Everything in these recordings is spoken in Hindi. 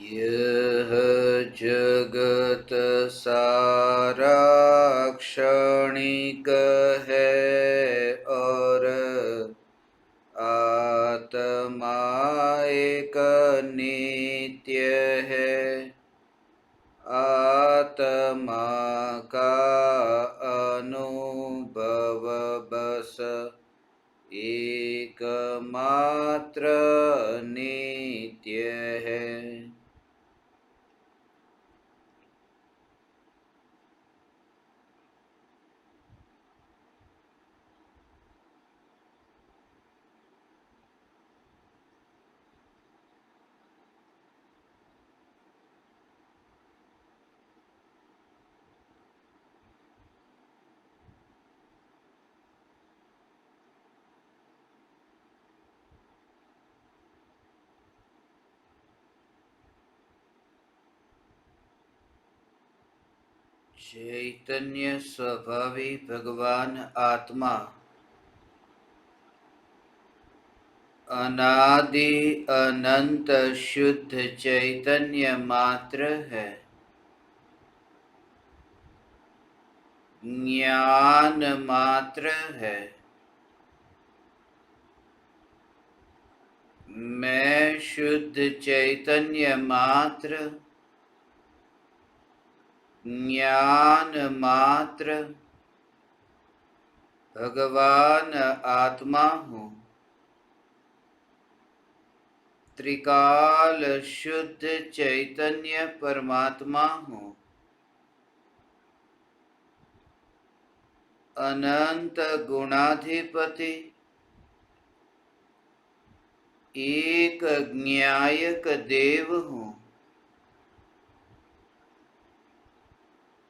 यह जगत सारा क्षणिक है और आत्मा एक नित्य है। आत्मा का अनुभव बस एकमात्र नित्य है। चैतन्य स्वभावी भगवान आत्मा अनादि अनंत शुद्ध चैतन्य मात्र है। ज्ञान मात्र है। मैं शुद्ध चैतन्य मात्र, ज्ञान मात्र भगवान आत्मा हूँ। त्रिकाल शुद्ध चैतन्य परमात्मा हूँ। अनंत गुणाधिपति, एक ज्ञायक देव हूँ।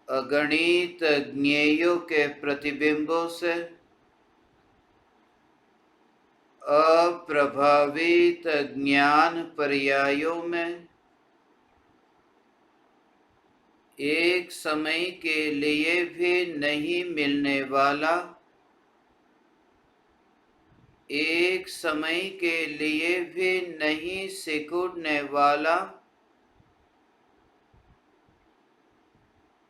अगणित ज्ञेयों के प्रतिबिंबों से अप्रभावित ज्ञान पर्यायों में एक समय के लिए भी नहीं मिलने वाला, एक समय के लिए भी नहीं सिकुड़ने वाला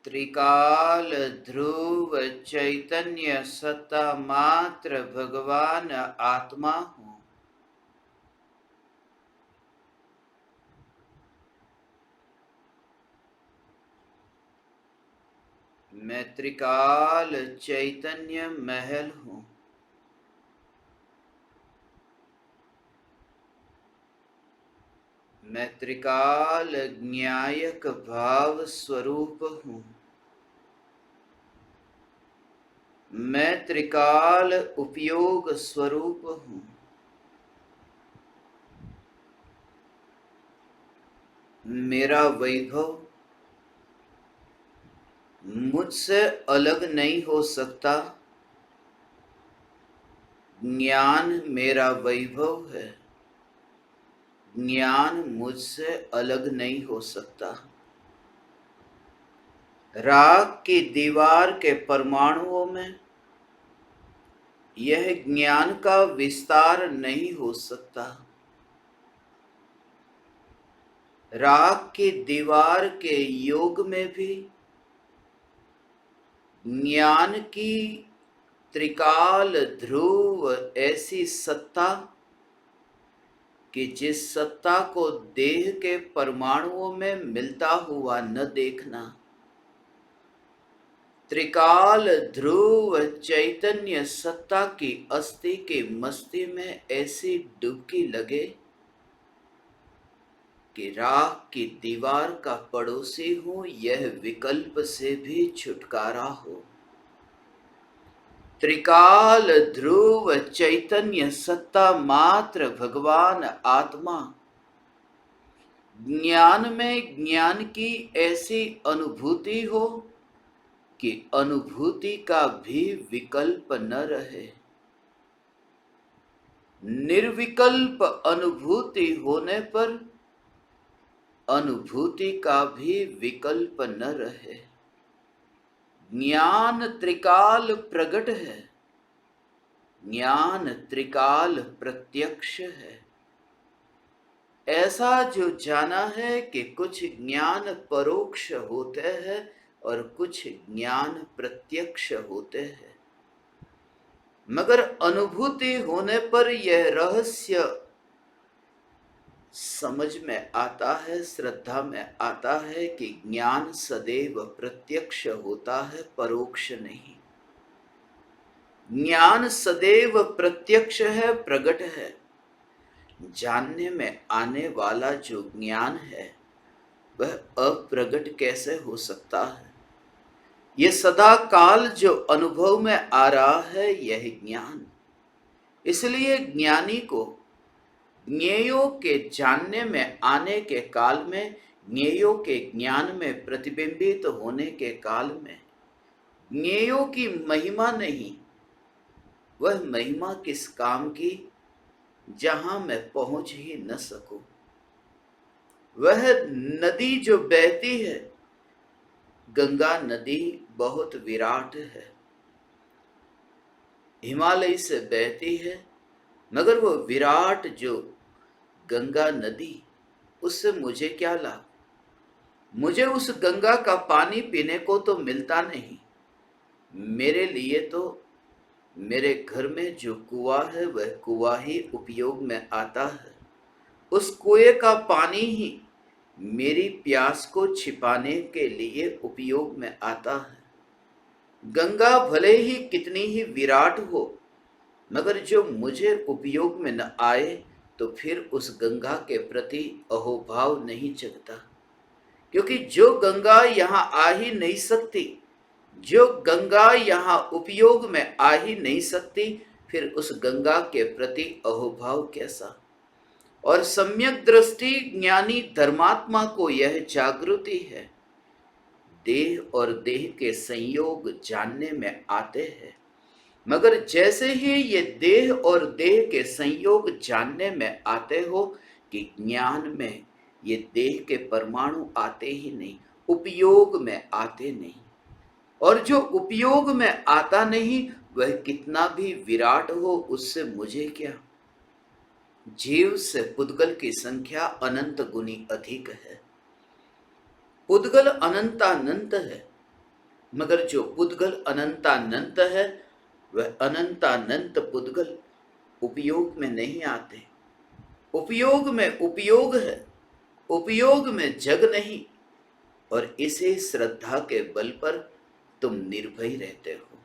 त्रिकाल ध्रुव चैतन्य सत्ता मात्र भगवान आत्मा हूँ। मैं त्रिकाल चैतन्य महल हूँ। मैं त्रिकाल ज्ञायक भाव स्वरूप हूँ। मैं त्रिकाल उपयोग स्वरूप हूँ। मेरा वैभव मुझसे अलग नहीं हो सकता। ज्ञान मेरा वैभव है। ज्ञान मुझसे अलग नहीं हो सकता। राख की दीवार के परमाणुओं में यह ज्ञान का विस्तार नहीं हो सकता। राख की दीवार के योग में भी ज्ञान की त्रिकाल ध्रुव ऐसी सत्ता कि जिस सत्ता को देह के परमाणुओं में मिलता हुआ न देखना। त्रिकाल ध्रुव चैतन्य सत्ता की अस्थि की मस्ती में ऐसी डुबकी लगे कि राख की दीवार का पड़ोसी हूं, यह विकल्प से भी छुटकारा हो। त्रिकाल ध्रुव चैतन्य सत्ता मात्र भगवान आत्मा ज्ञान में ज्ञान की ऐसी अनुभूति हो कि अनुभूति का भी विकल्प न रहे। निर्विकल्प अनुभूति होने पर अनुभूति का भी विकल्प न रहे। ज्ञान त्रिकाल प्रगट है। ज्ञान त्रिकाल प्रत्यक्ष है। ऐसा जो जाना है कि कुछ ज्ञान परोक्ष होते हैं और कुछ ज्ञान प्रत्यक्ष होते हैं, मगर अनुभूति होने पर यह रहस्य समझ में आता है, श्रद्धा में आता है कि ज्ञान सदैव प्रत्यक्ष होता है, परोक्ष नहीं। ज्ञान सदैव प्रत्यक्ष है, प्रकट है। जानने में आने वाला जो ज्ञान है वह अप्रगट कैसे हो सकता है? ये सदा काल जो अनुभव में आ रहा है यह ज्ञान। इसलिए ज्ञानी को ज्ञेयों के जानने में आने के काल में, ज्ञेयों के ज्ञान में प्रतिबिंबित होने के काल में ज्ञेयों की महिमा नहीं, वह महिमा किस काम की जहां मैं पहुंच ही न सकूं। वह नदी जो बहती है, गंगा नदी बहुत विराट है, हिमालय से बहती है, मगर वो विराट जो गंगा नदी, उससे मुझे क्या लाभ? मुझे उस गंगा का पानी पीने को तो मिलता नहीं। मेरे लिए तो मेरे घर में जो कुआं है वह कुआं ही उपयोग में आता है। उस कुएं का पानी ही मेरी प्यास को छिपाने के लिए उपयोग में आता है। गंगा भले ही कितनी ही विराट हो, मगर जो मुझे उपयोग में न आए तो फिर उस गंगा के प्रति अहोभाव नहीं जगता, क्योंकि जो गंगा यहाँ आ ही नहीं सकती, जो गंगा यहाँ उपयोग में आ ही नहीं सकती, फिर उस गंगा के प्रति अहोभाव कैसा? और सम्यक दृष्टि ज्ञानी धर्मात्मा को यह जागृति है, देह और देह के संयोग जानने में आते हैं, मगर जैसे ही ये देह और देह के संयोग जानने में आते हो कि ज्ञान में ये देह के परमाणु आते ही नहीं, उपयोग में आते नहीं। और जो उपयोग में आता नहीं वह कितना भी विराट हो, उससे मुझे क्या? जीव से पुद्गल की संख्या अनंत गुनी अधिक है। पुद्गल अनंतानंत है, मगर जो पुद्गल अनंतानंत है वह अनंतानंत पुद्गल उपयोग में नहीं आते। उपयोग में उपयोग है, उपयोग में जग नहीं। और इसी श्रद्धा के बल पर तुम निर्भय रहते हो,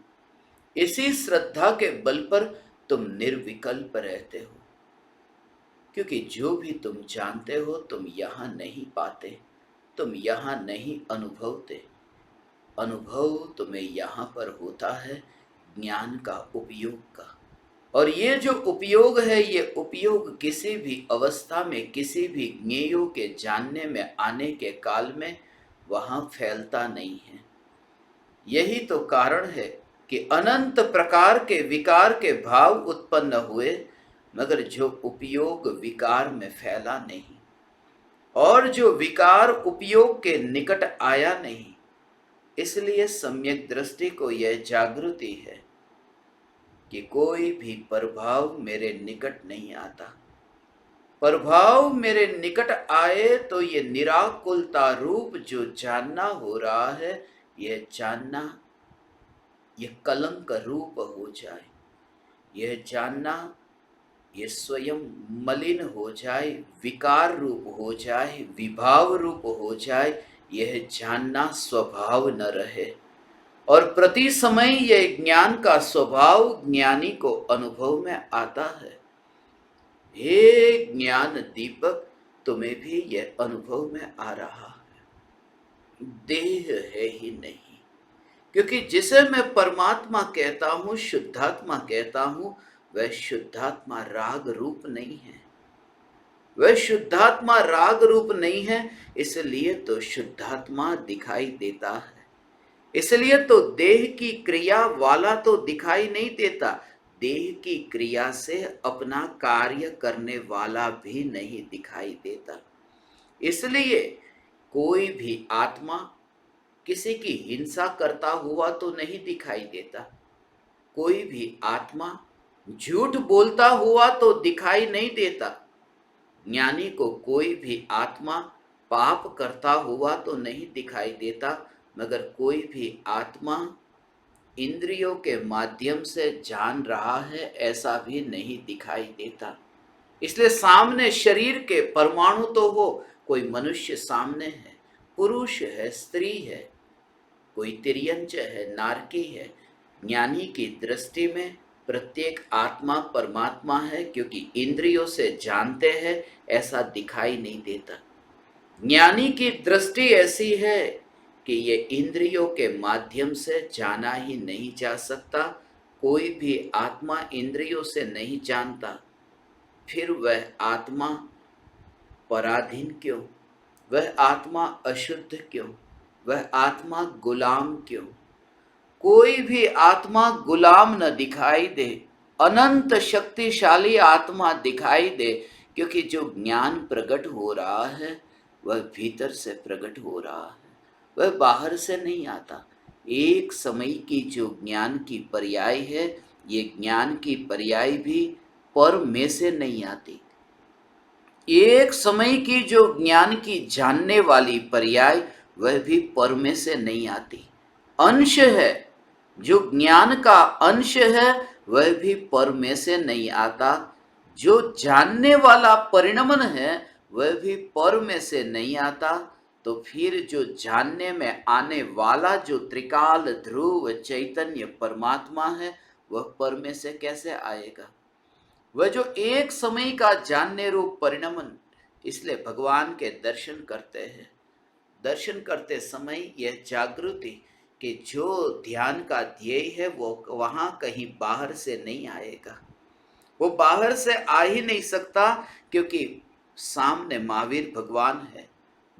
इसी श्रद्धा के बल पर तुम निर्विकल्प रहते हो, क्योंकि जो भी तुम जानते हो तुम यहां नहीं पाते, तुम यहां नहीं अनुभवते। अनुभव तुम्हें यहां पर होता है ज्ञान का उपयोग का। और ये जो उपयोग है, ये उपयोग किसी भी अवस्था में, किसी भी ज्ञेयों के जानने में आने के काल में वहां फैलता नहीं है। यही तो कारण है कि अनंत प्रकार के विकार के भाव उत्पन्न हुए, मगर जो उपयोग विकार में फैला नहीं, और जो विकार उपयोग के निकट आया नहीं। इसलिए सम्यक दृष्टि को यह जागृति है कि कोई भी प्रभाव मेरे निकट नहीं आता। प्रभाव मेरे निकट आए तो ये निराकुलता रूप जो जानना हो रहा है, यह जानना ये कलंक रूप हो जाए, यह जानना ये स्वयं मलिन हो जाए, विकार रूप हो जाए, विभाव रूप हो जाए, यह जानना स्वभाव न रहे। और प्रति समय यह ज्ञान का स्वभाव ज्ञानी को अनुभव में आता है। हे ज्ञान दीपक, तुम्हें भी यह अनुभव में आ रहा है, देह है ही नहीं। क्योंकि जिसे मैं परमात्मा कहता हूं, शुद्धात्मा कहता हूं, वह शुद्धात्मा राग रूप नहीं है, वह शुद्धात्मा राग रूप नहीं है। इसलिए तो शुद्धात्मा दिखाई देता है, इसलिए तो देह की क्रिया वाला तो दिखाई नहीं देता, देह की क्रिया से अपना कार्य करने वाला भी नहीं दिखाई देता। इसलिए कोई भी आत्मा किसी की हिंसा करता हुआ तो नहीं दिखाई देता, कोई भी आत्मा झूठ बोलता हुआ तो दिखाई नहीं देता, ज्ञानी को कोई भी आत्मा पाप करता हुआ तो नहीं दिखाई देता, मगर कोई भी आत्मा इंद्रियों के माध्यम से जान रहा है ऐसा भी नहीं दिखाई देता। इसलिए सामने शरीर के परमाणु तो हो, कोई मनुष्य सामने है, पुरुष है, स्त्री है, कोई तिर्यंच है, नारकी है, ज्ञानी की दृष्टि में प्रत्येक आत्मा परमात्मा है, क्योंकि इंद्रियों से जानते हैं ऐसा दिखाई नहीं देता। ज्ञानी की दृष्टि ऐसी है कि ये इंद्रियों के माध्यम से जाना ही नहीं जा सकता, कोई भी आत्मा इंद्रियों से नहीं जानता, फिर वह आत्मा पराधीन क्यों, वह आत्मा अशुद्ध क्यों, वह आत्मा गुलाम क्यों? कोई भी आत्मा गुलाम न दिखाई दे, अनंत शक्तिशाली आत्मा दिखाई दे, क्योंकि जो ज्ञान प्रकट हो रहा है वह भीतर से प्रकट हो रहा है, वह बाहर से नहीं आता। एक समय की जो ज्ञान की पर्याय है, ये ज्ञान की पर्याय भी पर में से नहीं आती। एक समय की जो ज्ञान की जानने वाली पर्याय, वह भी पर में से नहीं आती। अंश है, जो ज्ञान का अंश है वह भी पर में से नहीं आता। जो जानने वाला परिणमन है वह भी पर में से नहीं आता। तो फिर जो जानने में आने वाला जो त्रिकाल ध्रुव चैतन्य परमात्मा है, वह पर में से कैसे आएगा? वह जो एक समय का जानने रूप परिणमन। इसलिए भगवान के दर्शन करते हैं, दर्शन करते समय यह जागृति कि जो ध्यान का ध्येय है वो वहां कहीं बाहर से नहीं आएगा, वो बाहर से आ ही नहीं सकता, क्योंकि सामने महावीर भगवान है।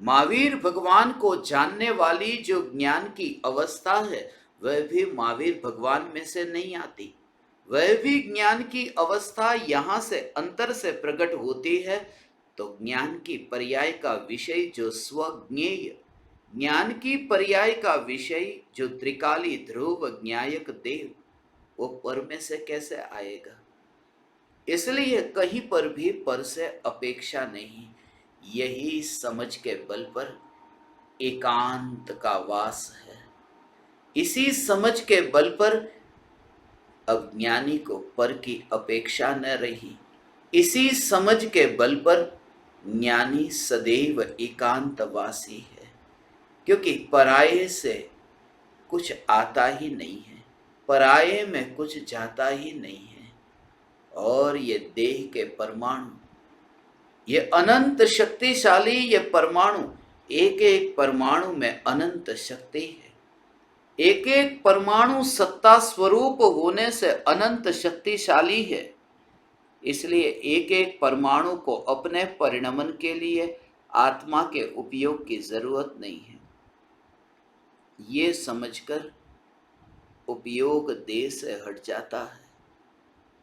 महावीर भगवान को जानने वाली जो ज्ञान की अवस्था है, वह भी महावीर भगवान में से नहीं आती। वह भी ज्ञान की अवस्था यहाँ से अंतर से प्रकट होती है। तो ज्ञान की पर्याय का विषय जो स्वज्ञेय, ज्ञान की पर्याय का विषय जो त्रिकाली ध्रुव ज्ञायक देव, वो पर में से कैसे आएगा? इसलिए कहीं पर भी पर से अपेक्षा नहीं। यही समझ के बल पर एकांत का वास है। इसी समझ के बल पर अब ज्ञानी को पर की अपेक्षा न रही। इसी समझ के बल पर ज्ञानी सदैव एकांतवासी है, क्योंकि पराये से कुछ आता ही नहीं है, पराये में कुछ जाता ही नहीं है। और ये देह के परमाणु, ये अनंत शक्तिशाली ये परमाणु, एक एक परमाणु में अनंत शक्ति है। एक एक परमाणु सत्ता स्वरूप होने से अनंत शक्तिशाली है। इसलिए एक एक परमाणु को अपने परिणमन के लिए आत्मा के उपयोग की जरूरत नहीं है। ये समझकर उपयोग देह से हट जाता है।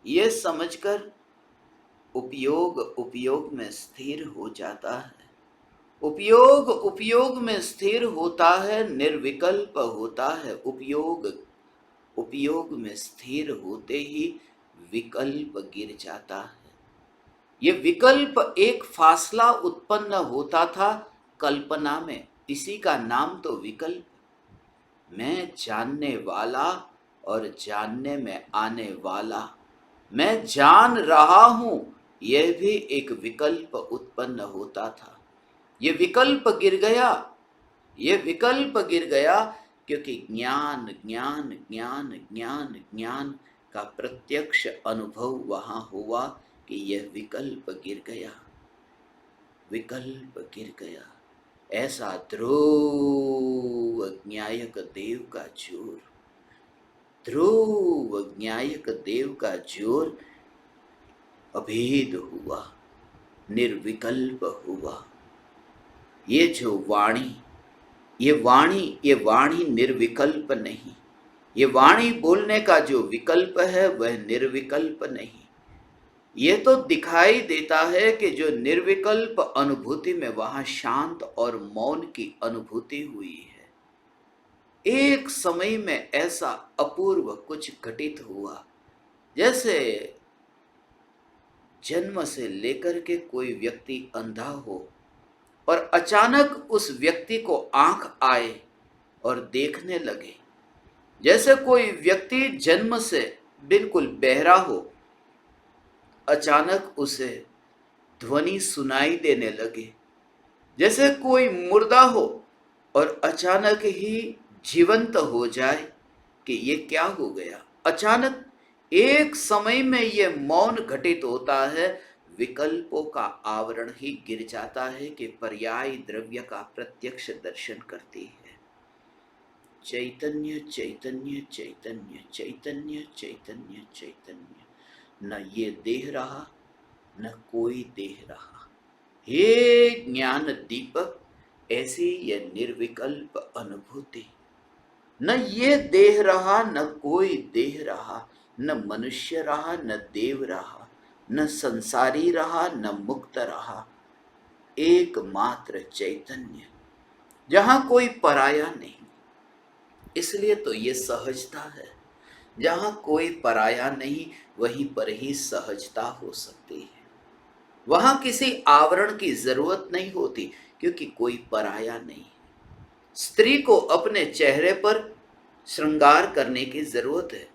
ये समझकर उपयोग में स्थिर हो जाता है। उपयोग में स्थिर होता है, निर्विकल्प होता है। उपयोग में स्थिर होते ही विकल्प गिर जाता है। ये विकल्प एक फासला उत्पन्न होता था कल्पना में, इसी का नाम तो विकल्प। मैं जानने वाला और जानने में आने वाला, मैं जान रहा हूं, यह भी एक विकल्प उत्पन्न होता था। ये विकल्प गिर गया, ये विकल्प गिर गया, क्योंकि ज्ञान ज्ञान ज्ञान ज्ञान ज्ञान का प्रत्यक्ष अनुभव वहां हुआ कि यह विकल्प गिर गया, विकल्प गिर गया। ऐसा ध्रुव ज्ञायक देव का जोर, ध्रुव ज्ञायक देव का जोर अभेद हुआ, निर्विकल्प हुआ। ये जो वाणी, ये वाणी निर्विकल्प नहीं। ये वाणी बोलने का जो विकल्प है वह निर्विकल्प नहीं। ये तो दिखाई देता है कि जो निर्विकल्प अनुभूति में वहां शांत और मौन की अनुभूति हुई है। एक समय में ऐसा अपूर्व कुछ घटित हुआ, जैसे जन्म से लेकर के कोई व्यक्ति अंधा हो और अचानक उस व्यक्ति को आंख आए और देखने लगे, जैसे कोई व्यक्ति जन्म से बिल्कुल बहरा हो, अचानक उसे ध्वनि सुनाई देने लगे, जैसे कोई मुर्दा हो और अचानक ही जीवंत हो जाए कि ये क्या हो गया। अचानक एक समय में ये मौन घटित होता है, विकल्पों का आवरण ही गिर जाता है कि पर्याय द्रव्य का प्रत्यक्ष दर्शन करती है। चैतन्य चैतन्य चैतन्य चैतन्य चैतन्य चैतन्य, न ये देह रहा न कोई देह रहा। हे ज्ञान दीपक, ऐसी यह निर्विकल्प अनुभूति, न ये देह रहा न कोई देह रहा, न मनुष्य रहा न देव रहा, न संसारी रहा न मुक्त रहा, एकमात्र चैतन्य, जहां कोई पराया नहीं। इसलिए तो ये सहजता है, जहां कोई पराया नहीं वहीं पर ही सहजता हो सकती है। वहां किसी आवरण की जरूरत नहीं होती, क्योंकि कोई पराया नहीं। स्त्री को अपने चेहरे पर श्रृंगार करने की जरूरत है,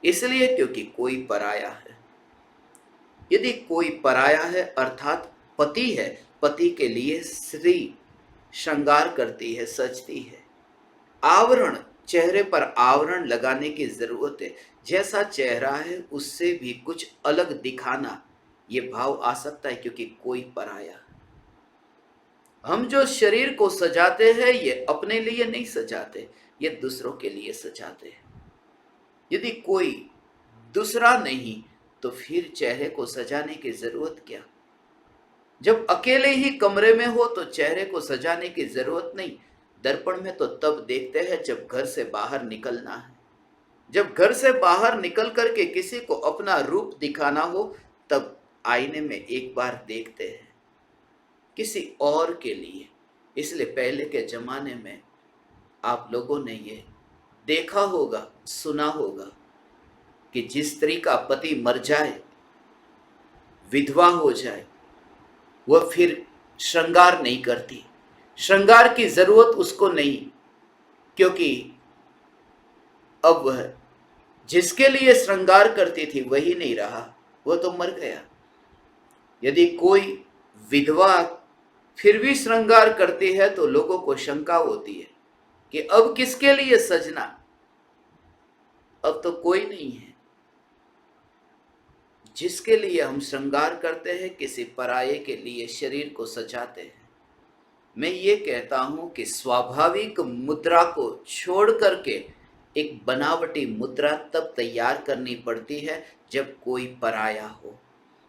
इसलिए क्योंकि कोई पराया है। यदि कोई पराया है अर्थात पति है, पति के लिए स्त्री श्रृंगार करती है, सजती है। आवरण, चेहरे पर आवरण लगाने की जरूरत है। जैसा चेहरा है उससे भी कुछ अलग दिखाना, ये भाव आ सकता है, क्योंकि कोई पराया। हम जो शरीर को सजाते हैं ये अपने लिए नहीं सजाते, ये दूसरों के लिए सजाते हैं। यदि कोई दूसरा नहीं तो फिर चेहरे को सजाने की जरूरत क्या। जब अकेले ही कमरे में हो तो चेहरे को सजाने की जरूरत नहीं। दर्पण में तो तब देखते हैं जब घर से बाहर निकलना है। जब घर से बाहर निकल करके किसी को अपना रूप दिखाना हो तब आईने में एक बार देखते हैं, किसी और के लिए। इसलिए पहले के जमाने में आप लोगों ने ये देखा होगा, सुना होगा कि जिस स्त्री का पति मर जाए, विधवा हो जाए, वह फिर श्रृंगार नहीं करती। श्रृंगार की जरूरत उसको नहीं, क्योंकि अब वह जिसके लिए श्रृंगार करती थी वही नहीं रहा, वह तो मर गया। यदि कोई विधवा फिर भी श्रृंगार करती है तो लोगों को शंका होती है कि अब किसके लिए सजना, अब तो कोई नहीं है। जिसके लिए हम श्रृंगार करते हैं, किसी पराये के लिए शरीर को सजाते हैं। मैं ये कहता हूं कि स्वाभाविक मुद्रा को छोड़ करके एक बनावटी मुद्रा तब तैयार करनी पड़ती है जब कोई पराया हो।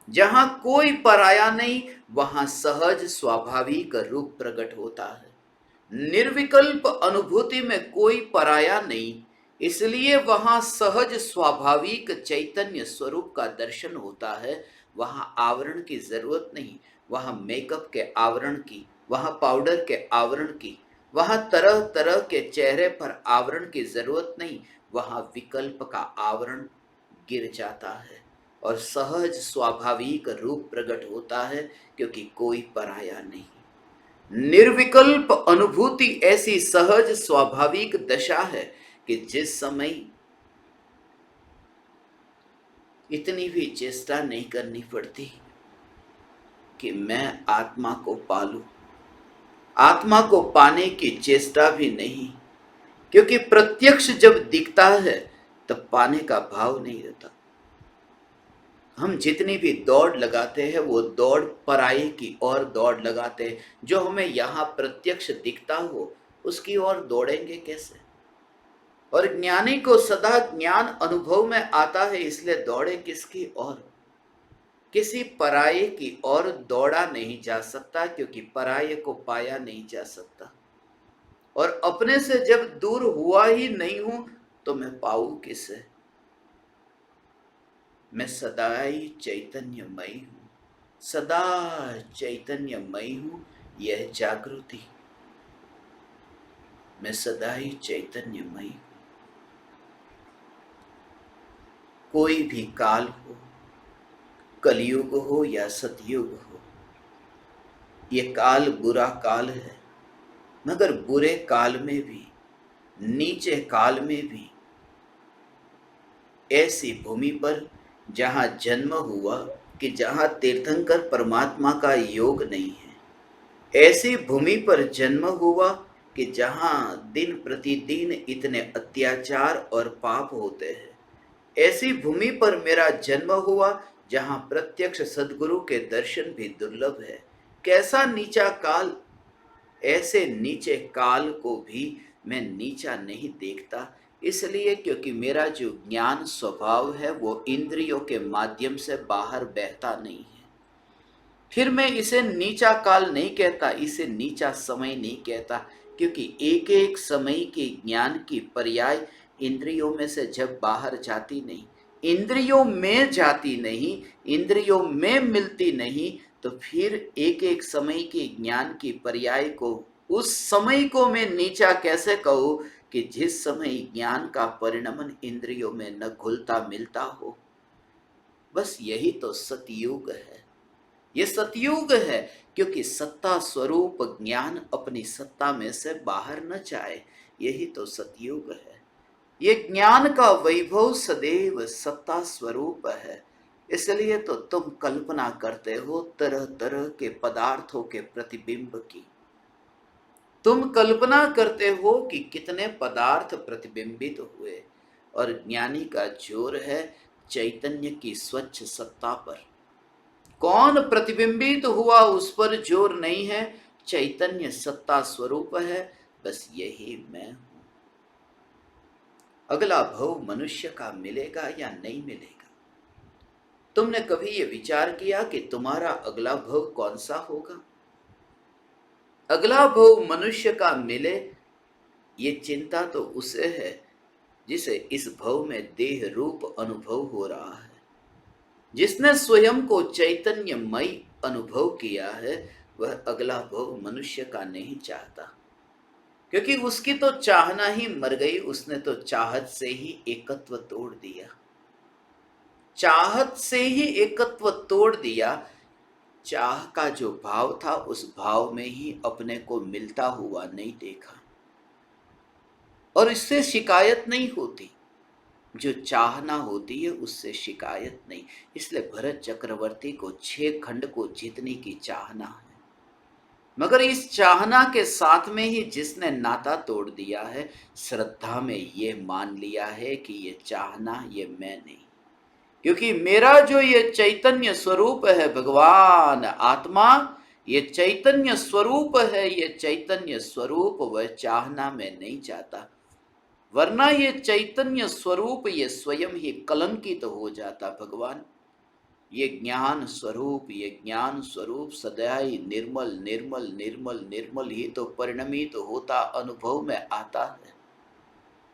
जहां कोई पराया नहीं वहां सहज स्वाभाविक रूप प्रकट होता है। निर्विकल्प अनुभूति में कोई पराया नहीं, इसलिए वहां सहज स्वाभाविक चैतन्य स्वरूप का दर्शन होता है। वहां आवरण की जरूरत नहीं, वहां मेकअप के आवरण की, वहां पाउडर के आवरण की, वहां तरह तरह के चेहरे पर आवरण की जरूरत नहीं। वहां विकल्प का आवरण गिर जाता है और सहज स्वाभाविक रूप प्रकट होता है, क्योंकि कोई पराया नहीं। निर्विकल्प अनुभूति ऐसी सहज स्वाभाविक दशा है कि जिस समय इतनी भी चेष्टा नहीं करनी पड़ती कि मैं आत्मा को पालूं। आत्मा को पाने की चेष्टा भी नहीं, क्योंकि प्रत्यक्ष जब दिखता है तब पाने का भाव नहीं रहता। हम जितनी भी दौड़ लगाते हैं वो दौड़ पराई की ओर दौड़ लगाते हैं। जो हमें यहाँ प्रत्यक्ष दिखता हो उसकी ओर दौड़ेंगे कैसे। और ज्ञानी को सदा ज्ञान अनुभव में आता है, इसलिए दौड़े किसकी ओर। किसी पराये की ओर दौड़ा नहीं जा सकता, क्योंकि पराये को पाया नहीं जा सकता। और अपने से जब दूर हुआ ही नहीं हूं तो मैं पाऊं किसे। मैं सदा ही चैतन्यमयी हूं, सदा चैतन्यमयी हूं, यह जागृति। मैं सदा ही चैतन्यमयी हूं। कोई भी काल हो, कलयुग हो या सतयुग हो, ये काल बुरा काल है, मगर बुरे काल में भी, नीचे काल में भी ऐसी भूमि पर जहां जन्म हुआ कि जहां तीर्थंकर परमात्मा का योग नहीं है, ऐसी भूमि पर जन्म हुआ कि जहां दिन प्रतिदिन इतने अत्याचार और पाप होते हैं, ऐसी भूमि पर मेरा जन्म हुआ जहां प्रत्यक्ष सद्गुरु के दर्शन भी दुर्लभ है। कैसा नीचा काल! ऐसे नीचे काल को भी मैं नीचा नहीं देखता, इसलिए क्योंकि मेरा जो ज्ञान स्वभाव है वो इंद्रियों के माध्यम से बाहर बहता नहीं है। फिर मैं इसे नीचा काल नहीं कहता, इसे नीचा समय नहीं कहता, क्योंकि एक एक समय के ज्ञान की पर्याय इंद्रियों में से जब बाहर जाती नहीं, इंद्रियों में जाती नहीं, इंद्रियों में मिलती नहीं, तो फिर एक एक समय के ज्ञान की पर्याय को, उस समय को मैं नीचा कैसे कहूँ कि जिस समय ज्ञान का परिणमन इंद्रियों में न घुलता मिलता हो। बस यही तो सतयुग है। ये सतयुग है, क्योंकि सत्ता स्वरूप ज्ञान अपनी सत्ता में से बाहर न जाए, यही तो सतयुग है। ये ज्ञान का वैभव सदैव सत्ता स्वरूप है। इसलिए तो तुम कल्पना करते हो तरह तरह के पदार्थों के प्रतिबिंब की। तुम कल्पना करते हो कि कितने पदार्थ प्रतिबिंबित हुए, और ज्ञानी का जोर है चैतन्य की स्वच्छ सत्ता पर। कौन प्रतिबिंबित हुआ उस पर जोर नहीं है, चैतन्य सत्ता स्वरूप है, बस यही मैं हूं। अगला भव मनुष्य का मिलेगा या नहीं मिलेगा? तुमने कभी ये विचार किया कि तुम्हारा अगला भव कौन सा होगा? अगला भव मनुष्य का मिले, ये चिंता तो उसे है जिसे इस भव में देह रूप अनुभव हो रहा है। जिसने स्वयं को चैतन्यमय अनुभव किया है, वह अगला भव मनुष्य का नहीं चाहता, क्योंकि उसकी तो चाहना ही मर गई। उसने तो चाहत से ही एकत्व तोड़ दिया, चाहत से ही एकत्व तोड़ दिया। चाह का जो भाव था, उस भाव में ही अपने को मिलता हुआ नहीं देखा, और इससे शिकायत नहीं होती। जो चाहना होती है उससे शिकायत नहीं। इसलिए भरत चक्रवर्ती को 6 खंड को जीतने की चाहना है, मगर इस चाहना के साथ में ही जिसने नाता तोड़ दिया है, श्रद्धा में ये मान लिया है कि ये चाहना ये मैं नहीं, क्योंकि मेरा जो ये चैतन्य स्वरूप है भगवान आत्मा, ये चैतन्य स्वरूप है, ये चैतन्य स्वरूप वह चाहना में नहीं चाहता। वरना ये चैतन्य स्वरूप ये स्वयं ही कलंकित हो जाता। भगवान ये ज्ञान स्वरूप, ये ज्ञान स्वरूप सदैव निर्मल निर्मल निर्मल निर्मल ही तो परिणमित होता अनुभव में आता है।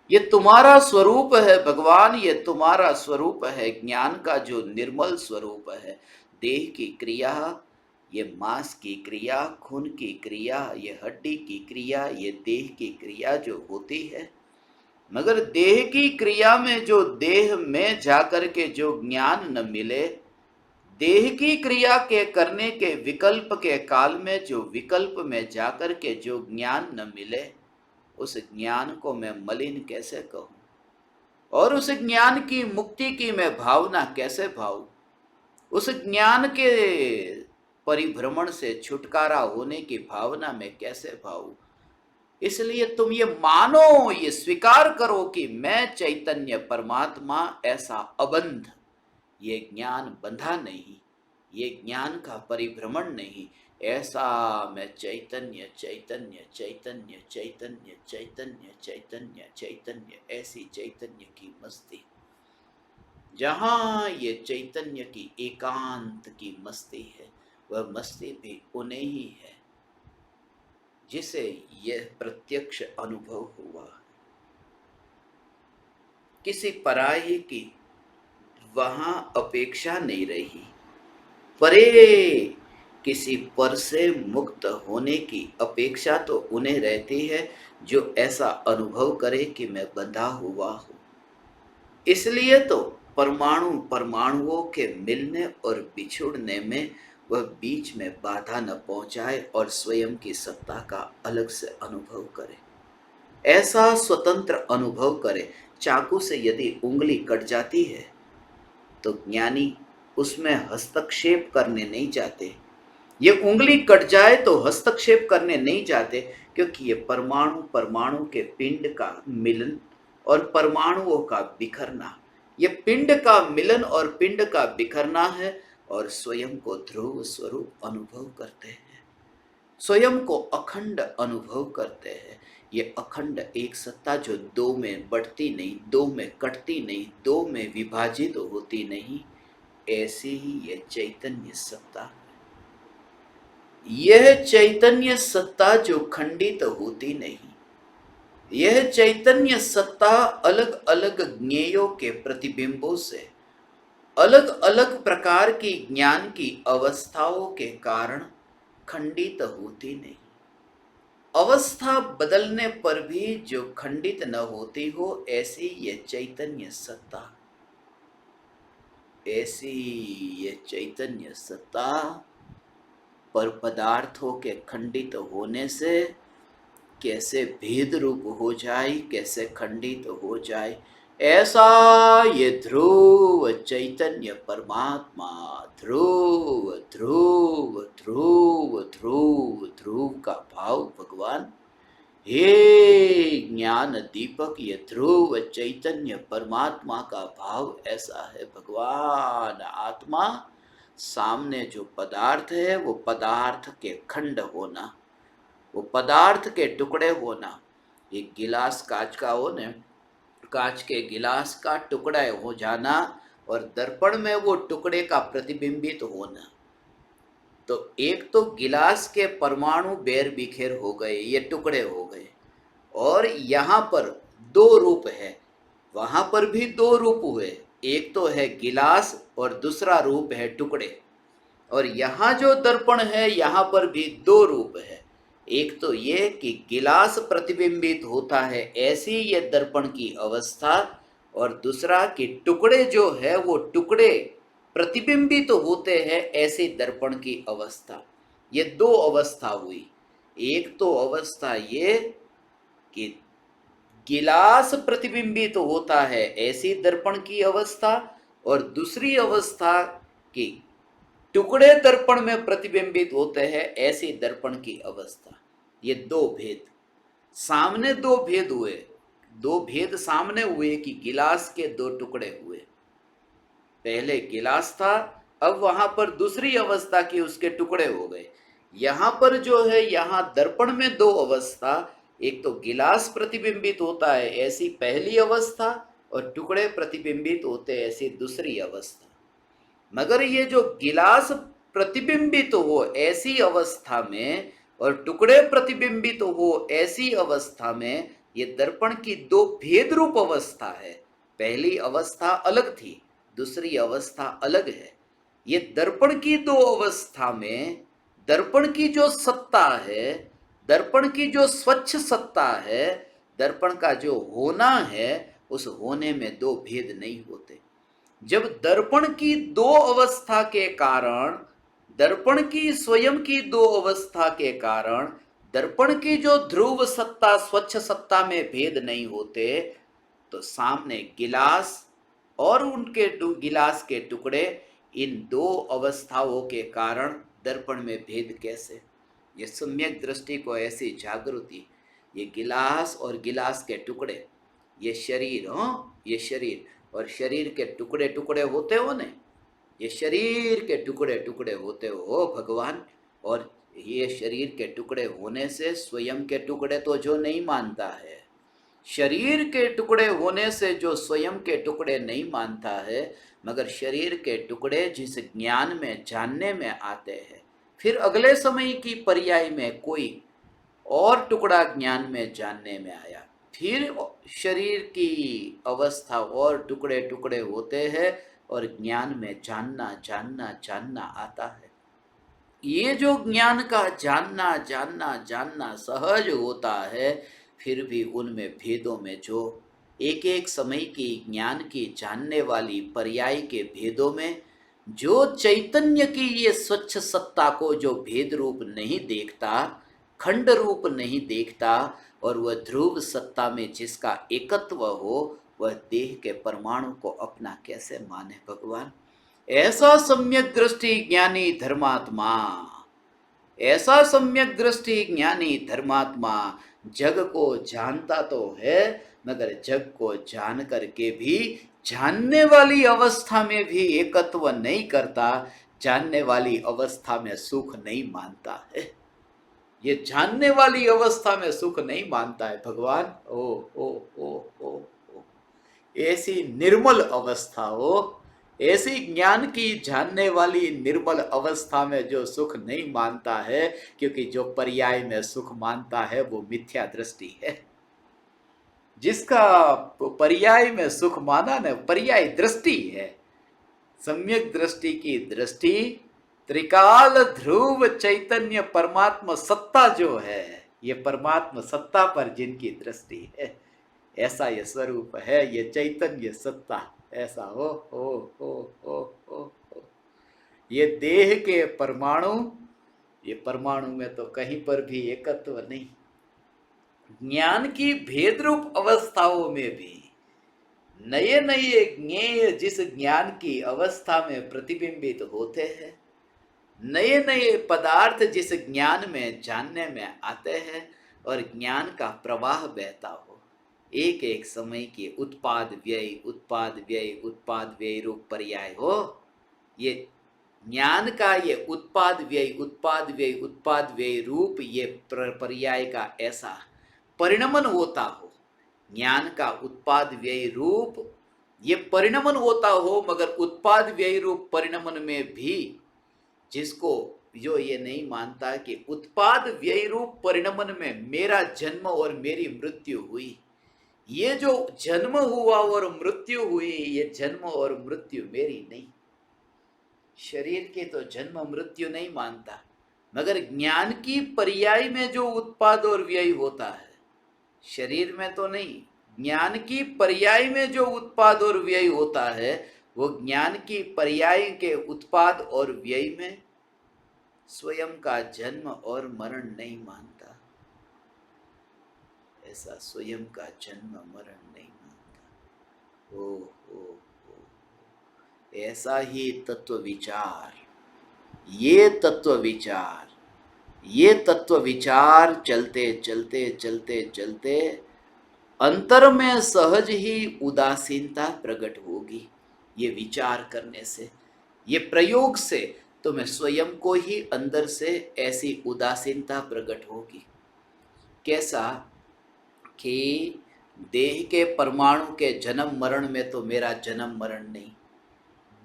ये तुम्हारा स्वरूप है भगवान, ये तुम्हारा स्वरूप है ज्ञान का जो निर्मल स्वरूप है। देह की क्रिया, ये मांस की क्रिया, खून की क्रिया, ये हड्डी की क्रिया, ये देह की क्रिया जो होती है, मगर देह की क्रिया में जो देह में जाकर के जो ज्ञान न मिले, देह की क्रिया के करने के विकल्प के काल में जो विकल्प में जाकर के जो ज्ञान न मिले, उस ज्ञान को मैं मलिन कैसे कहूं, और उस ज्ञान की मुक्ति की मैं भावना कैसे भाऊं, उस ज्ञान के परिभ्रमण से छुटकारा होने की भावना में कैसे भाऊं। इसलिए तुम ये मानो, ये स्वीकार करो कि मैं चैतन्य परमात्मा ऐसा अबंध, ये ज्ञान बंधा नहीं, ये ज्ञान का परिभ्रमण नहीं, ऐसा मैं चैतन्य चैतन्य चैतन्य चैतन्य चैतन्य चैतन्य चैतन्य, ऐसी चैतन्य की मस्ती, जहां ये चैतन्य की एकांत की मस्ती है, वह मस्ती भी उन्हें ही है जिसे यह प्रत्यक्ष अनुभव हुआ। किसी पराये की वहां अपेक्षा नहीं रही, परे किसी पर से मुक्त होने की अपेक्षा तो उन्हें रहती है जो ऐसा अनुभव करे कि मैं बंधा हुआ हूं। इसलिए तो परमाणु परमाणुओं के मिलने और बिछुड़ने में वह बीच में बाधा न पहुंचाए और स्वयं की सत्ता का अलग से अनुभव करे, ऐसा स्वतंत्र अनुभव करे। चाकू से यदि उंगली कट जाती है तो ज्ञानी उसमें हस्तक्षेप करने नहीं जाते। ये उंगली कट जाए तो हस्तक्षेप करने नहीं जाते, क्योंकि ये परमाणु परमाणु के पिंड का मिलन और परमाणुओं का बिखरना, ये पिंड का मिलन और पिंड का बिखरना है। और स्वयं को ध्रुव स्वरूप अनुभव करते हैं, स्वयं को अखंड अनुभव करते हैं। ये अखंड एक सत्ता जो दो में बढ़ती नहीं, दो में कटती नहीं, दो में विभाजित होती नहीं, ऐसी ही ये चैतन्य सत्ता है। यह चैतन्य सत्ता जो खंडित होती नहीं, यह चैतन्य सत्ता अलग अलग ज्ञेयों के प्रतिबिंबों से, अलग अलग प्रकार की ज्ञान की अवस्थाओं के कारण खंडित होती नहीं। अवस्था बदलने पर भी जो खंडित न होती हो, ऐसी ये चैतन्य सत्ता, ऐसी ये चैतन्य सत्ता पर पदार्थों के खंडित होने से कैसे भेद रूप हो जाए, कैसे खंडित हो जाए, ऐसा ये ध्रुव चैतन्य परमात्मा, ध्रुव ध्रुव ध्रुव ध्रुव ध्रुव का भाव भगवान, हे ज्ञान दीपक, ये ध्रुव चैतन्य परमात्मा का भाव ऐसा है भगवान। आत्मा सामने जो पदार्थ है वो पदार्थ के खंड होना, वो पदार्थ के टुकड़े होना। एक गिलास कांच का हो न, कांच के गिलास का टुकड़ा हो जाना और दर्पण में वो टुकड़े का प्रतिबिंबित होना। तो एक तो गिलास के परमाणु बेर बिखेर हो गए, ये टुकड़े हो गए, और यहाँ पर दो रूप है, वहां पर भी दो रूप हुए, एक तो है गिलास और दूसरा रूप है टुकड़े। और यहाँ जो दर्पण है यहाँ पर भी दो रूप है, एक तो ये कि गिलास प्रतिबिंबित होता है ऐसी ये दर्पण की अवस्था, और दूसरा कि टुकड़े जो है वो टुकड़े प्रतिबिंबित होते हैं ऐसी दर्पण की अवस्था। ये दो अवस्था हुई। एक तो अवस्था ये कि गिलास प्रतिबिंबित होता है ऐसी दर्पण की अवस्था, और दूसरी अवस्था कि टुकड़े दर्पण में प्रतिबिंबित होते हैं ऐसी दर्पण की अवस्था। ये दो भेद सामने, दो भेद हुए, दो भेद सामने हुए कि गिलास के दो टुकड़े हुए। पहले गिलास था, अब वहां पर दूसरी अवस्था की उसके टुकड़े हो गए। यहां पर जो है, यहां दर्पण में दो अवस्था, एक तो गिलास प्रतिबिंबित होता है ऐसी पहली अवस्था और टुकड़े प्रतिबिंबित होते ऐसी दूसरी अवस्था। मगर ये जो गिलास प्रतिबिंबित हो ऐसी अवस्था में और टुकड़े प्रतिबिंबित हो ऐसी अवस्था में, ये दर्पण की दो भेद रूप अवस्था है। पहली अवस्था अलग थी, दूसरी अवस्था अलग है। ये दर्पण की दो अवस्था में दर्पण की जो सत्ता है, दर्पण की जो स्वच्छ सत्ता है, दर्पण का जो होना है, उस होने में दो भेद नहीं होते। जब दर्पण की दो अवस्था के कारण, दर्पण की स्वयं की दो अवस्था के कारण, दर्पण की जो ध्रुव सत्ता स्वच्छ सत्ता में भेद नहीं होते, तो सामने गिलास और उनके गिलास के टुकड़े, इन दो अवस्थाओं के कारण दर्पण में भेद कैसे? ये सम्यक दृष्टि को ऐसी जागृति, ये गिलास और गिलास के टुकड़े, ये शरीर, ये शरीर और शरीर के टुकड़े टुकड़े होते हो ने, ये शरीर के टुकड़े टुकड़े होते हो भगवान। और ये शरीर के टुकड़े होने से स्वयं के टुकड़े तो जो नहीं मानता है, शरीर के टुकड़े होने से जो स्वयं के टुकड़े नहीं मानता है, मगर शरीर के टुकड़े जिस ज्ञान में जानने में आते हैं, फिर अगले समय की पर्याय में कोई और टुकड़ा ज्ञान में जानने में आया, फिर शरीर की अवस्था और टुकड़े टुकड़े होते हैं और ज्ञान में जानना जानना जानना आता है। ये जो ज्ञान का जानना जानना जानना सहज होता है, फिर भी उनमें भेदों में जो एक एक समय की ज्ञान की जानने वाली पर्याय के भेदों में जो चैतन्य की ये स्वच्छ सत्ता को जो भेद रूप नहीं देखता, खंड रूप नहीं देखता, और वह ध्रुव सत्ता में जिसका एकत्व हो, वह देह के परमाणु को अपना कैसे माने भगवान। ऐसा सम्यक दृष्टि ज्ञानी धर्मात्मा, ऐसा सम्यक दृष्टि ज्ञानी धर्मात्मा जग को जानता तो है, मगर जग को जान करके भी जानने वाली अवस्था में भी एकत्व नहीं करता, जानने वाली अवस्था में सुख नहीं मानता है। ये जानने वाली अवस्था में सुख नहीं मानता है भगवान। ओ ऐसी निर्मल अवस्था हो, ऐसी ज्ञान की जानने वाली निर्मल अवस्था में जो सुख नहीं मानता है, क्योंकि जो पर्याय में सुख मानता है वो मिथ्या दृष्टि है। जिसका पर्याय में सुख माना न, पर्याय दृष्टि है। सम्यक दृष्टि की दृष्टि त्रिकाल ध्रुव चैतन्य परमात्मा सत्ता जो है, ये परमात्मा सत्ता पर जिनकी दृष्टि है, ऐसा ये स्वरूप है, ये चैतन्य सत्ता ऐसा हो। ये देह के परमाणु, ये परमाणु में तो कहीं पर भी एकत्व नहीं। ज्ञान की भेद रूप अवस्थाओं में भी नए नए ज्ञेय जिस ज्ञान की अवस्था में प्रतिबिंबित होते हैं, नए नए पदार्थ जिस ज्ञान में जानने में आते हैं, और ज्ञान का प्रवाह बहता हो, एक एक समय के उत्पाद व्यय उत्पाद व्यय उत्पाद व्यय रूप पर्याय हो, ये ज्ञान का ये उत्पाद व्यय उत्पाद व्यय उत्पाद व्यय रूप ये पर्याय का ऐसा परिणमन होता हो, ज्ञान का उत्पाद व्यय रूप ये परिणमन होता हो, मगर उत्पाद व्यय रूप परिणमन में भी जिसको जो ये नहीं मानता कि उत्पाद व्यय रूप परिणमन में मेरा जन्म और मेरी मृत्यु हुई, ये जो जन्म हुआ और मृत्यु हुई, ये जन्म और मृत्यु मेरी नहीं। शरीर के तो जन्म मृत्यु नहीं मानता, मगर ज्ञान की पर्याय में जो उत्पाद और व्यय होता है, शरीर में तो नहीं, ज्ञान की पर्याय में जो उत्पाद और व्यय होता है, वो ज्ञान की पर्याय के उत्पाद और व्यय में स्वयं का जन्म और मरण नहीं मानता, ऐसा स्वयं का जन्म मरण नहीं मानता। ओ ऐसा ही तत्व विचार, ये तत्व विचार, ये तत्व विचार चलते चलते चलते चलते अंतर में सहज ही उदासीनता प्रकट होगी। ये विचार करने से, ये प्रयोग से तुम्हें स्वयं को ही अंदर से ऐसी उदासीनता प्रकट होगी। कैसा कि देह के परमाणु के जन्म मरण में तो मेरा जन्म मरण नहीं,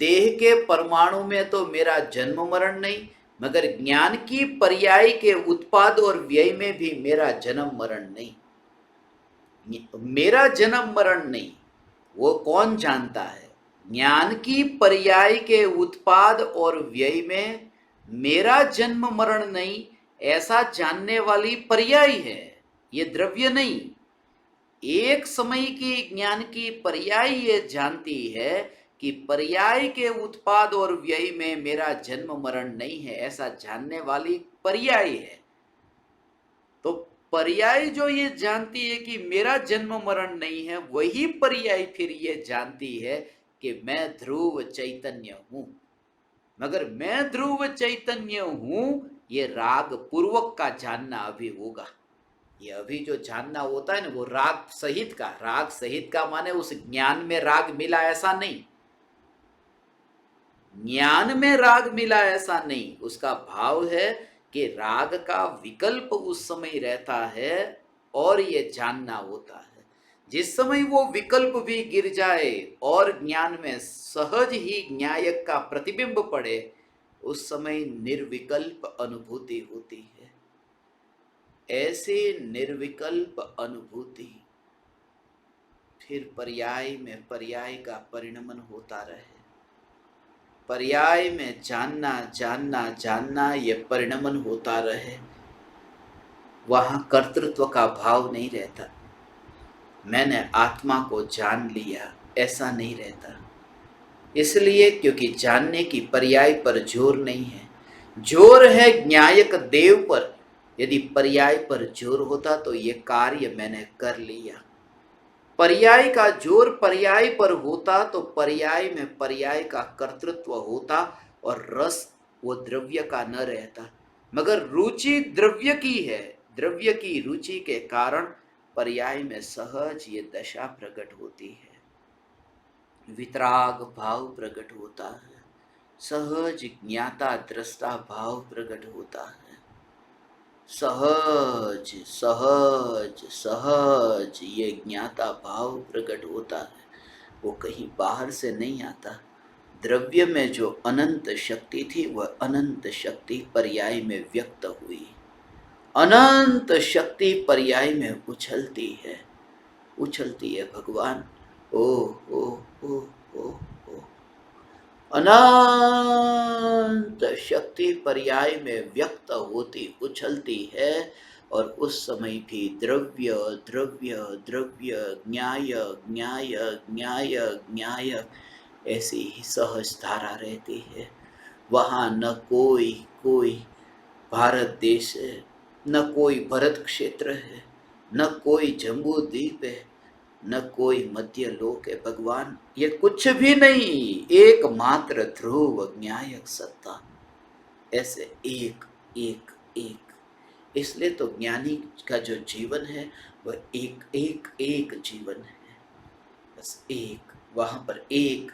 देह के परमाणु में तो मेरा जन्म मरण नहीं, मगर ज्ञान की पर्याय के उत्पाद और व्यय में भी मेरा जन्म मरण नहीं। मेरा जन्म मरण नहीं, वो कौन जानता है? ज्ञान की पर्याय के उत्पाद और व्यय में मेरा जन्म मरण नहीं, ऐसा जानने वाली पर्याय है, ये द्रव्य नहीं। एक समय की ज्ञान की पर्याय ये जानती है कि पर्याय के उत्पाद और व्यय में मेरा जन्म मरण नहीं है, ऐसा जानने वाली पर्याय है। तो पर्याय जो ये जानती है कि मेरा जन्म मरण नहीं है, वही पर्याय फिर ये जानती है कि मैं ध्रुव चैतन्य हूं। मगर मैं ध्रुव चैतन्य हूं, ये राग पूर्वक का जानना अभी होगा। ये अभी जो जानना होता है ना, वो राग सहित का, राग सहित का माने उस ज्ञान में राग मिला ऐसा नहीं, ज्ञान में राग मिला ऐसा नहीं। उसका भाव है कि राग का विकल्प उस समय रहता है और ये जानना होता है। जिस समय वो विकल्प भी गिर जाए और ज्ञान में सहज ही न्यायक का प्रतिबिंब पड़े, उस समय निर्विकल्प अनुभूति होती है। ऐसे निर्विकल्प अनुभूति फिर पर्याय में पर्याय का परिणमन होता रहे। पर्याय में जानना जानना जानना ये परिणमन होता रहे, वहां कर्तृत्व का भाव नहीं रहता। मैंने आत्मा को जान लिया, ऐसा नहीं रहता। इसलिए क्योंकि जानने की पर्याय पर जोर नहीं है, जोर है न्यायक देव पर। यदि पर्याय पर जोर होता तो ये कार्य मैंने कर लिया। पर्याय का जोर पर्याय पर होता तो पर्याय में पर्याय का कर्तृत्व होता और रस वो द्रव्य का न रहता। मगर रुचि द्रव्य की है, द्रव्य की रुचि के कारण पर्याय में सहज ये दशा प्रकट होती है, वितराग भाव प्रकट होता है, सहज ज्ञाता दृष्टा भाव प्रकट होता है। सहज सहज सहज ये ज्ञाता भाव प्रकट होता है, वो कहीं बाहर से नहीं आता। द्रव्य में जो अनंत शक्ति थी वह अनंत शक्ति पर्याय में व्यक्त हुई। अनंत शक्ति पर्याय में उछलती है, उछलती है भगवान। ओ ओ ओ ओ ओ अनंत शक्ति पर्याय में व्यक्त होती उछलती है। और उस समय भी द्रव्य द्रव्य द्रव्य, न्याय न्याय न्याय न्याय, ऐसी ही सहज धारा रहती है। वहाँ न कोई कोई भारत देश है, न कोई भरत क्षेत्र है, न कोई जम्बू द्वीप है, न कोई मध्य लोक है भगवान। ये कुछ भी नहीं, एकमात्र ध्रुव न्यायक सत्ता, ऐसे एक एक एक। इसलिए तो ज्ञानी का जो जीवन है वह एक एक एक जीवन है, बस एक। वहां पर एक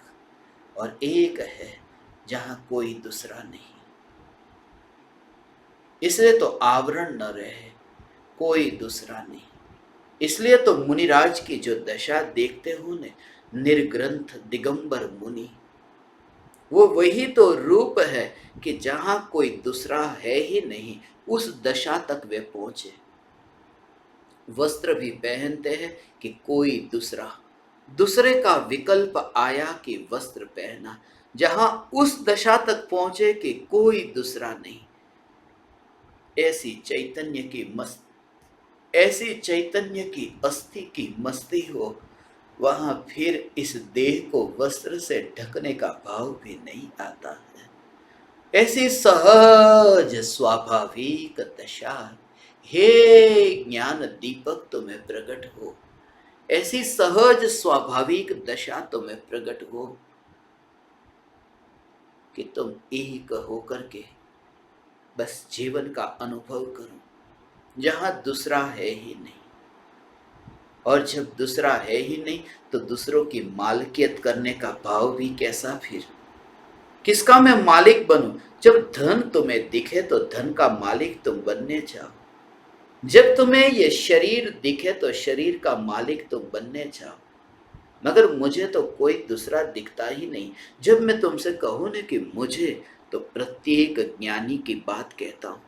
और एक है जहां कोई दूसरा नहीं। इसलिए तो आवरण न रहे, कोई दूसरा नहीं। इसलिए तो मुनिराज की जो दशा देखते हो ने, निर्ग्रंथ दिगंबर मुनि, वो वही तो रूप है कि जहां कोई दूसरा है ही नहीं, उस दशा तक वे पहुंचे। वस्त्र भी पहनते हैं कि कोई दूसरा, दूसरे का विकल्प आया कि वस्त्र पहना, जहां उस दशा तक पहुंचे कि कोई दूसरा नहीं। ऐसी चैतन्य की मस्त, ऐसी चैतन्य की अस्थि की मस्ती हो, वहां फिर इस देह को वस्त्र से ढकने का भाव भी नहीं आता है। ऐसी सहज स्वाभाविक दशा, हे ज्ञान दीपक तुम्हें प्रकट हो, ऐसी सहज स्वाभाविक दशा तुम्हें प्रकट हो कि तुम एक होकर के बस जीवन का अनुभव करो, जहां दूसरा है ही नहीं। और जब दूसरा है ही नहीं तो दूसरों की मालिकियत करने का भाव भी कैसा फिर? किसका मैं मालिक बनूं? जब धन तुम्हें दिखे तो धन का मालिक तुम बनने जाओ। जब तुम्हें ये शरीर दिखे तो शरीर का मालिक तुम बनने जाओ। मगर मुझे तो कोई दूसरा दिखता ही नहीं। जब मैं तुमसे कहूं ना कि मुझे, तो प्रत्येक ज्ञानी की बात कहता हूं,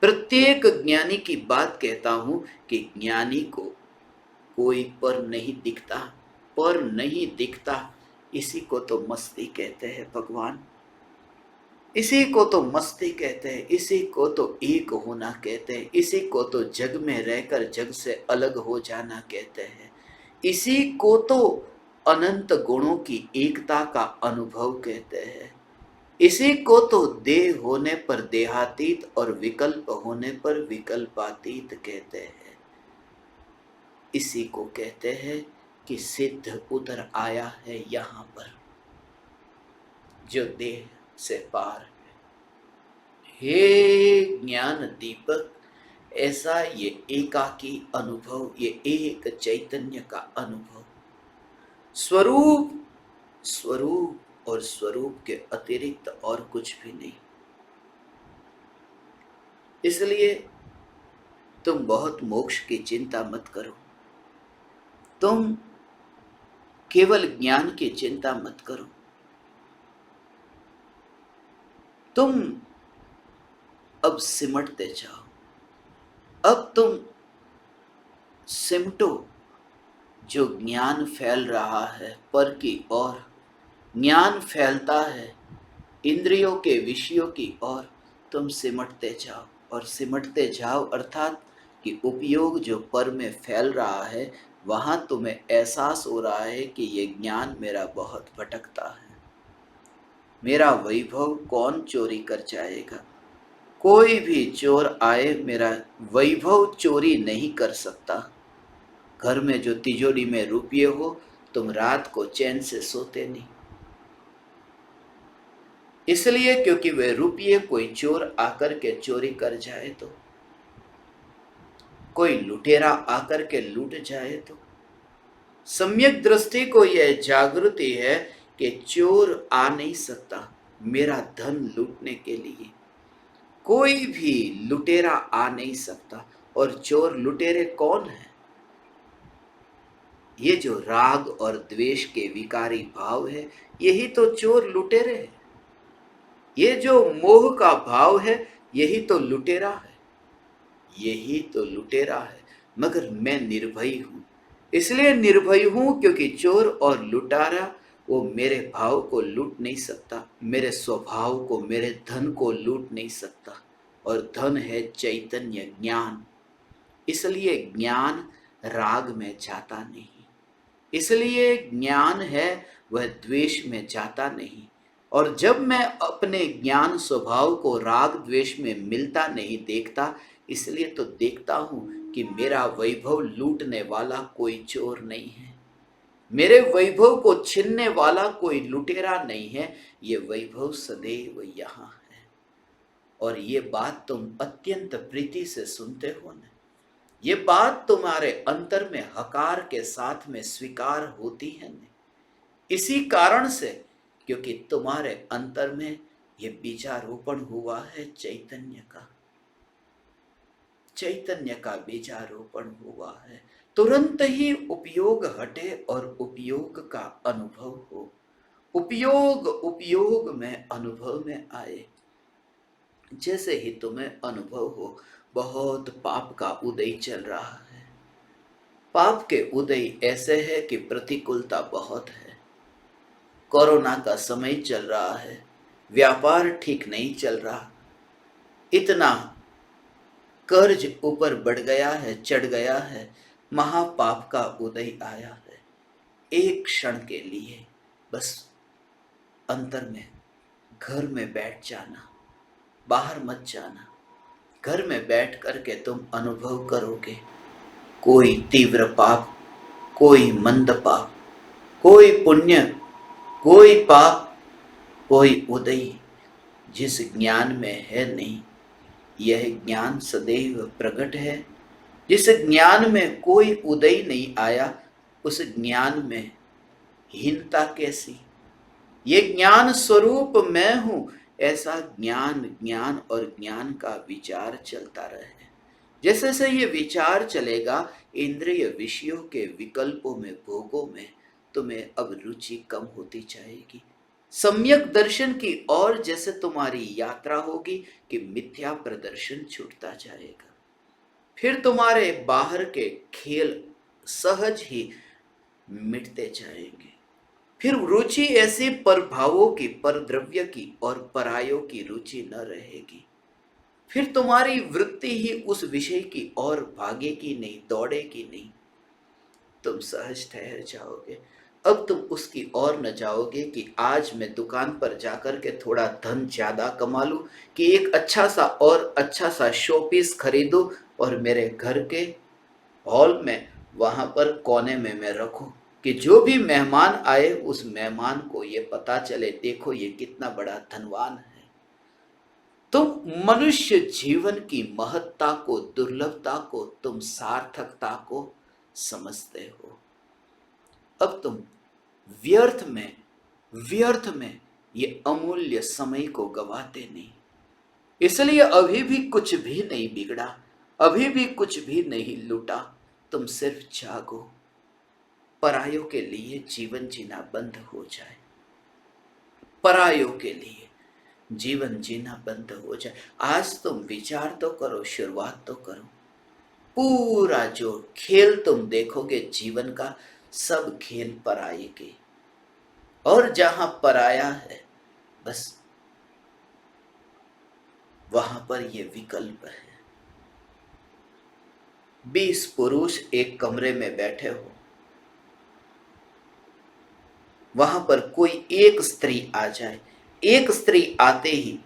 प्रत्येक ज्ञानी की बात कहता हूं कि ज्ञानी को कोई पर नहीं दिखता, पर नहीं दिखता। इसी को तो मस्ती कहते हैं भगवान, इसी को तो मस्ती कहते हैं, इसी को तो एक होना कहते हैं, इसी को तो जग में रहकर जग से अलग हो जाना कहते हैं, इसी को तो अनंत गुणों की एकता का अनुभव कहते हैं, इसी को तो देह होने पर देहातीत और विकल्प होने पर विकल्पातीत कहते हैं। इसी को कहते हैं कि सिद्ध उतर आया है यहाँ पर, जो देह से पार है। हे ज्ञान दीपक, ऐसा ये एकाकी अनुभव, ये एक चैतन्य का अनुभव, स्वरूप स्वरूप और स्वरूप के अतिरिक्त और कुछ भी नहीं। इसलिए तुम बहुत मोक्ष की चिंता मत करो, तुम केवल ज्ञान की चिंता मत करो। तुम अब सिमटते जाओ, अब तुम सिमटो। जो ज्ञान फैल रहा है पर की ओर, ज्ञान फैलता है इंद्रियों के विषयों की ओर, तुम सिमटते जाओ और सिमटते जाओ, अर्थात कि उपयोग जो पर में फैल रहा है वहां तुम्हें एहसास हो रहा है कि ये ज्ञान मेरा बहुत भटकता है। मेरा वैभव कौन चोरी कर जाएगा? कोई भी चोर आए मेरा वैभव चोरी नहीं कर सकता। घर में जो तिजोरी में रुपये हो, तुम रात को चैन से सोते नहीं, इसलिए क्योंकि वे रुपये कोई चोर आकर के चोरी कर जाए तो, कोई लुटेरा आकर के लूट जाए तो। सम्यक दृष्टि को यह जागृति है कि चोर आ नहीं सकता मेरा धन लूटने के लिए। कोई भी लुटेरा आ नहीं सकता। और चोर लुटेरे कौन है? ये जो राग और द्वेष के विकारी भाव है, यही तो चोर लुटेरे है। ये जो मोह का भाव है, यही तो लुटेरा है, यही तो लुटेरा है। मगर मैं निर्भय हूं, इसलिए निर्भय हूं क्योंकि चोर और लुटारा वो मेरे भाव को लूट नहीं सकता, मेरे स्वभाव को, मेरे धन को लूट नहीं सकता। और धन है चैतन्य ज्ञान, इसलिए ज्ञान राग में जाता नहीं, इसलिए ज्ञान है वह द्वेष में जाता नहीं। और जब मैं अपने ज्ञान स्वभाव को राग द्वेष में मिलता नहीं देखता, इसलिए तो देखता हूं कि मेरा वैभव लूटने वाला कोई चोर नहीं है, मेरे वैभव को छीनने वाला कोई लुटेरा नहीं है। ये वैभव सदैव यहाँ है। और ये बात तुम अत्यंत प्रीति से सुनते हो ना, ये बात तुम्हारे अंतर में हकार के साथ में स्वीकार होती है ना, इसी कारण से क्योंकि तुम्हारे अंतर में ये बीजारोपण हुआ है चैतन्य का, चैतन्य का बीजारोपण हुआ है। तुरंत ही उपयोग हटे और उपयोग का अनुभव हो, उपयोग उपयोग में अनुभव में आए। जैसे ही तुम्हें अनुभव हो बहुत पाप का उदय चल रहा है, पाप के उदय ऐसे है कि प्रतिकूलता बहुत है, कोरोना का समय चल रहा है, व्यापार ठीक नहीं चल रहा, इतना कर्ज ऊपर बढ़ गया है, चढ़ गया है, महापाप का उदय आया है। एक क्षण के लिए बस अंतर में घर में बैठ जाना, बाहर मत जाना, घर में बैठ करके तुम अनुभव करोगे कोई तीव्र पाप, कोई मंद पाप, कोई पुण्य, कोई पाप, कोई उदय जिस ज्ञान में है नहीं। यह ज्ञान सदैव प्रकट है। जिस ज्ञान में कोई उदय नहीं आया, उस ज्ञान में हीनता कैसी? ये ज्ञान स्वरूप मैं हूं, ऐसा ज्ञान ज्ञान और ज्ञान का विचार चलता रहे। जैसे जैसे ये विचार चलेगा, इंद्रिय विषयों के विकल्पों में, भोगों में तुम्हें अब रुचि कम होती जाएगी। सम्यक दर्शन की ओर जैसे तुम्हारी यात्रा होगी कि मिथ्या प्रदर्शन छूटता जाएगा। फिर तुम्हारे बाहर के खेल सहज ही मिटते जाएंगे। फिर रुचि ऐसी परभावों की, परद्रव्य की और परायों की रुचि न रहेगी। फिर तुम्हारी वृत्ति ही उस विषय की ओर भागेगी नहीं, दौड़ेगी नहीं, तुम सहज ठहर जाओगे। अब तुम उसकी ओर न जाओगे कि आज मैं दुकान पर जाकर के थोड़ा धन ज्यादा कमा लूं, कि एक अच्छा सा और अच्छा सा शो पीस खरीदूं और मेरे घर के हॉल में वहां पर कोने में मैं रखूं, कि जो भी मेहमान आए उस मेहमान को ये पता चले, देखो ये कितना बड़ा धनवान है। तुम मनुष्य जीवन की महत्ता को, दुर्लभता को, तुम सार्थकता को समझते हो। अब तुम व्यर्थ में ये अमूल्य समय को गवाते नहीं। इसलिए अभी भी कुछ भी नहीं बिगड़ा, अभी भी कुछ भी नहीं लूटा। तुम सिर्फ जागो, परायों के लिए जीवन जीना बंद हो जाए, परायों के लिए जीवन जीना बंद हो जाए। आज तुम विचार तो करो, शुरुआत तो करो। पूरा जो खेल तुम देखोगे जीवन का, सब खेल पराये के। और जहां पराया है बस वहां पर ये विकल्प है। 20 पुरुष एक कमरे में बैठे हो, वहां पर कोई एक स्त्री आ जाए, एक स्त्री आते ही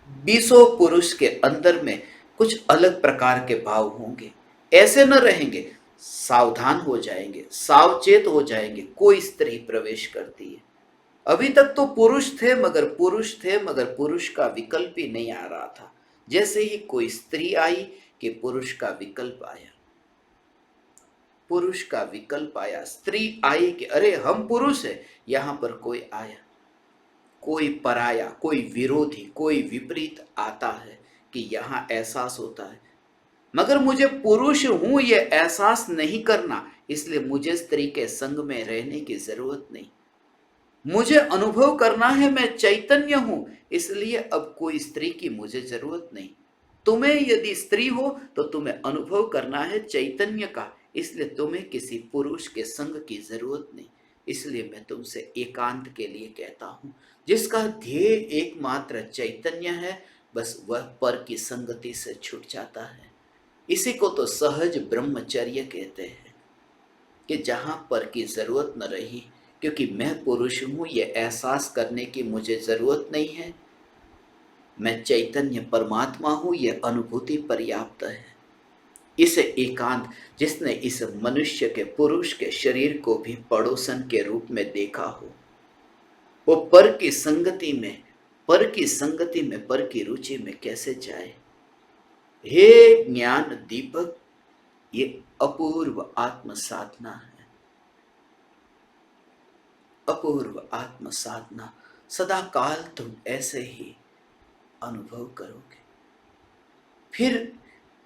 20 पुरुष के अंदर में कुछ अलग प्रकार के भाव होंगे। ऐसे न रहेंगे, सावधान हो जाएंगे, सावचेत हो जाएंगे। कोई स्त्री प्रवेश करती है, अभी तक तो पुरुष थे मगर पुरुष का विकल्प ही नहीं आ रहा था। जैसे ही कोई स्त्री आई कि पुरुष का विकल्प आया, पुरुष का विकल्प आया, स्त्री आई कि अरे हम पुरुष है। यहां पर कोई आया, कोई पराया, कोई विरोधी, कोई विपरीत आता है कि यहां एहसास होता है मगर मुझे पुरुष हूं ये एहसास नहीं करना, इसलिए मुझे स्त्री के संग में रहने की जरूरत नहीं। मुझे अनुभव करना है मैं चैतन्य हूं, इसलिए अब कोई स्त्री की मुझे जरूरत नहीं। तुम्हें यदि स्त्री हो तो तुम्हें अनुभव करना है चैतन्य का, इसलिए तुम्हें किसी पुरुष के संग की जरूरत नहीं। इसलिए मैं तुमसे एकांत के लिए कहता हूं, जिसका ध्येय एकमात्र चैतन्य है, बस वह पर की संगति से छूट जाता है। इसी को तो सहज ब्रह्मचर्य कहते हैं कि जहां पर की जरूरत न रही, क्योंकि मैं पुरुष हूं ये एहसास करने की मुझे जरूरत नहीं है, मैं चैतन्य परमात्मा हूं ये अनुभूति पर्याप्त है। इस एकांत, जिसने इस मनुष्य के पुरुष के शरीर को भी पड़ोसन के रूप में देखा हो, वो पर की संगति में, पर की संगति में, पर की रुचि में कैसे जाए। हे ज्ञान दीपक, ये अपूर्व आत्म साधना है, अपूर्व आत्म साधना। सदा काल तुम ऐसे ही अनुभव करोगे, फिर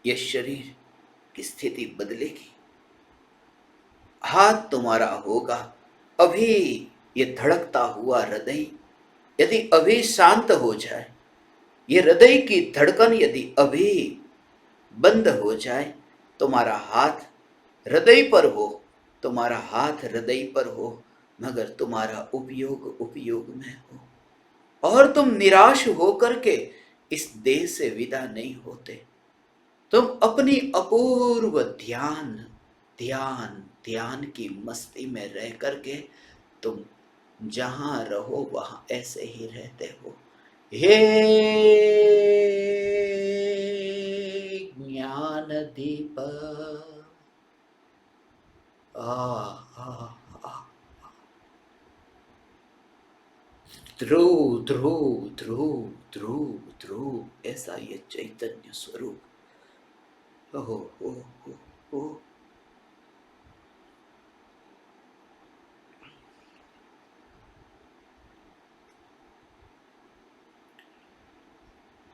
यह शरीर की स्थिति बदलेगी। हाथ तुम्हारा होगा, अभी ये धड़कता हुआ हृदय यदि अभी शांत हो जाए, ये हृदय की धड़कन यदि अभी बंद हो जाए, तुम्हारा हाथ हृदय पर हो, तुम्हारा हाथ हृदय पर हो, मगर तुम्हारा उपयोग उपयोग में हो और तुम निराश होकर के इस देह से विदा नहीं होते। तुम अपनी अपूर्व ध्यान ध्यान ध्यान की मस्ती में रह करके तुम जहां रहो वहां ऐसे ही रहते हो। हे ज्ञान दीपक, आ आ आ ध्रुव ध्रुव ध्रुव ध्रुव ध्रुव, ऐसा ये चैतन्य स्वरूप। ओहो ओ ओ ओ।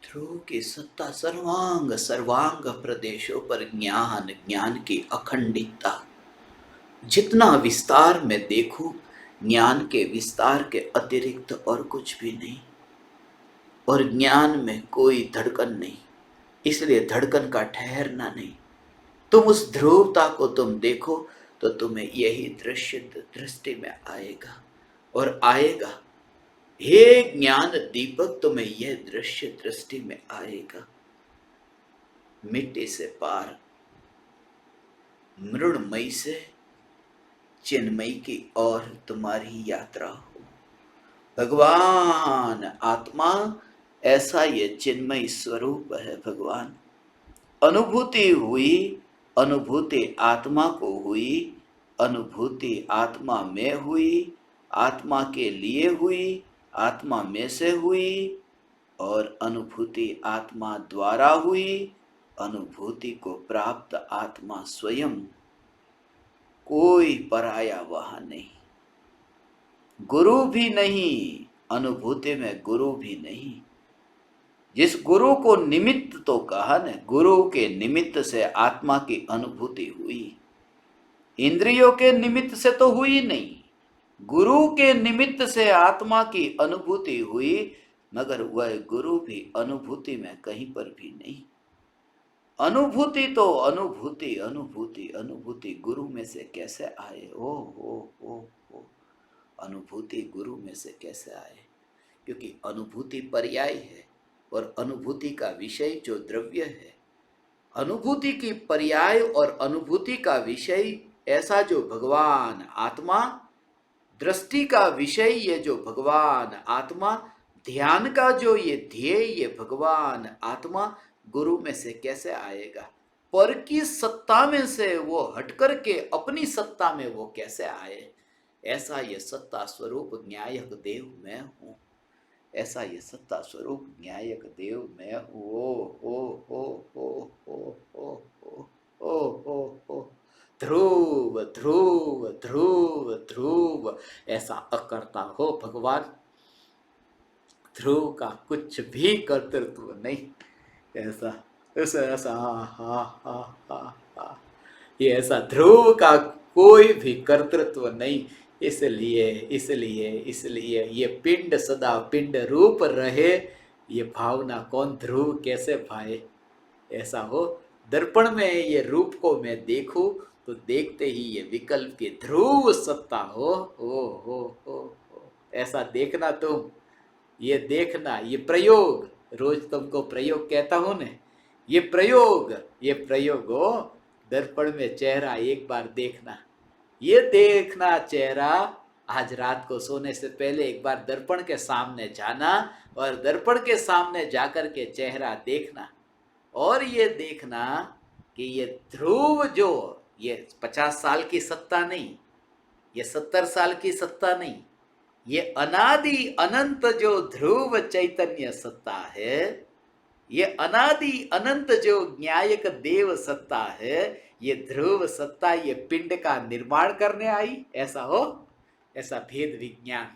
ध्रुव की सत्ता सर्वांग सर्वांग प्रदेशों पर ज्ञान, ज्ञान की अखंडितता। जितना विस्तार में देखूं, ज्ञान के विस्तार के अतिरिक्त और कुछ भी नहीं, और ज्ञान में कोई धड़कन नहीं, इसलिए धड़कन का ठहरना नहीं। तुम उस ध्रुवता को तुम देखो तो तुम्हें यही दृश्य दृष्टि में आएगा और आएगा। हे ज्ञान दीपक, तुम्हें यह दृश्य दृष्टि में आएगा। मिट्टी से पार, मृणमयी से चिन्मयी की ओर तुम्हारी यात्रा हो। भगवान आत्मा ऐसा ये चिन्मयी स्वरूप है। भगवान अनुभूति हुई, अनुभूति आत्मा को हुई, अनुभूति आत्मा में हुई, आत्मा के लिए हुई, आत्मा में से हुई, और अनुभूति आत्मा द्वारा हुई। अनुभूति को प्राप्त आत्मा स्वयं, कोई पराया वहां नहीं, गुरु भी नहीं, अनुभूति में गुरु भी नहीं। जिस गुरु को निमित्त तो कहा न, गुरु के निमित्त से आत्मा की अनुभूति हुई, इंद्रियों के निमित्त से तो हुई नहीं, गुरु के निमित्त से आत्मा की अनुभूति हुई, मगर वह गुरु भी अनुभूति में कहीं पर भी नहीं। अनुभूति तो अनुभूति अनुभूति अनुभूति गुरु में से कैसे आए। ओ अनुभूति गुरु में से कैसे आए, क्योंकि अनुभूति पर्याय है और अनुभूति का विषय जो द्रव्य है, अनुभूति की पर्याय और अनुभूति का विषय ऐसा जो भगवान आत्मा दृष्टि का विषय ये जो भगवान आत्मा, ध्यान का जो ये ध्येय ये भगवान आत्मा, गुरु में से कैसे आएगा? पर की सत्ता में से वो हट करके अपनी सत्ता में वो कैसे आए? ऐसा ये सत्ता स्वरूप न्यायक देव मैं हूँ, ऐसा ये सत्ता स्वरूप न्यायक देव मैं हूँ। ओ ध्रुव ध्रुव ध्रुव ध्रुव, ऐसा अकर्ता हो भगवान, ध्रुव का कुछ भी कर्तृत्व नहीं, ऐसा ऐसा ऐसा हा हा हा हा, ये ऐसा ध्रुव का कोई भी कर्तृत्व नहीं। इसलिए इसलिए इसलिए ये पिंड सदा पिंड रूप रहे, ये भावना कौन ध्रुव कैसे भाए? ऐसा हो दर्पण में ये रूप को मैं देखूं तो देखते ही ये विकल्प की ध्रुव सत्ता हो। ऐसा देखना तुम, ये देखना, ये प्रयोग, रोज तुमको प्रयोग कहता हूं ने, ये प्रयोग हो। दर्पण में चेहरा एक बार देखना, ये देखना चेहरा, आज रात को सोने से पहले एक बार दर्पण के सामने जाना और दर्पण के सामने जाकर के चेहरा देखना और ये देखना कि ये ध्रुव जो, ये 50 साल की सत्ता नहीं, ये 70 साल की सत्ता नहीं, ये अनादि अनंत जो ध्रुव चैतन्य सत्ता है, ये अनादि अनंत जो न्यायक देव सत्ता है, ये ध्रुव सत्ता ये पिंड का निर्माण करने आई। ऐसा हो, ऐसा भेद विज्ञान,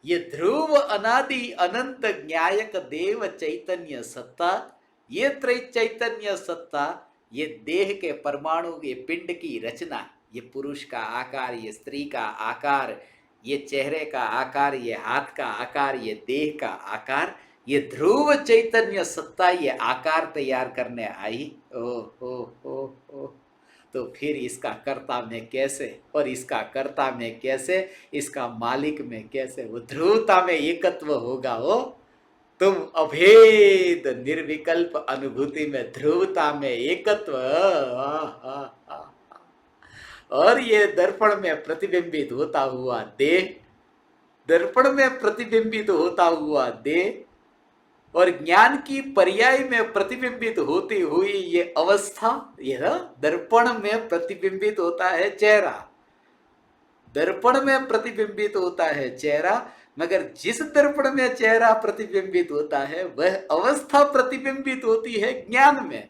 ये ध्रुव अनादि अनंत न्यायक देव चैतन्य सत्ता, ये चैतन्य सत्ता, ये देह के परमाणु, ये पिंड की रचना, ये पुरुष का आकार, ये स्त्री का आकार, ये चेहरे का आकार, ये हाथ का आकार, ये देह का आकार, ये ध्रुव चैतन्य सत्ता ये आकार तैयार करने आई। ओ तो फिर इसका कर्ता में कैसे, और इसका कर्ता में कैसे, इसका मालिक में कैसे वो ध्रुवता में एकत्व होगा? हो तुम अभेद निर्विकल्प अनुभूति में ध्रुवता में एकत्व। और ये दर्पण में प्रतिबिंबित होता हुआ देह, दर्पण में प्रतिबिंबित होता हुआ देह और ज्ञान की पर्याय में प्रतिबिंबित होती हुई ये अवस्था, ये दर्पण में प्रतिबिंबित होता है चेहरा, दर्पण में प्रतिबिंबित होता है चेहरा, मगर जिस दर्पण में चेहरा प्रतिबिंबित होता है वह अवस्था प्रतिबिंबित होती है ज्ञान में।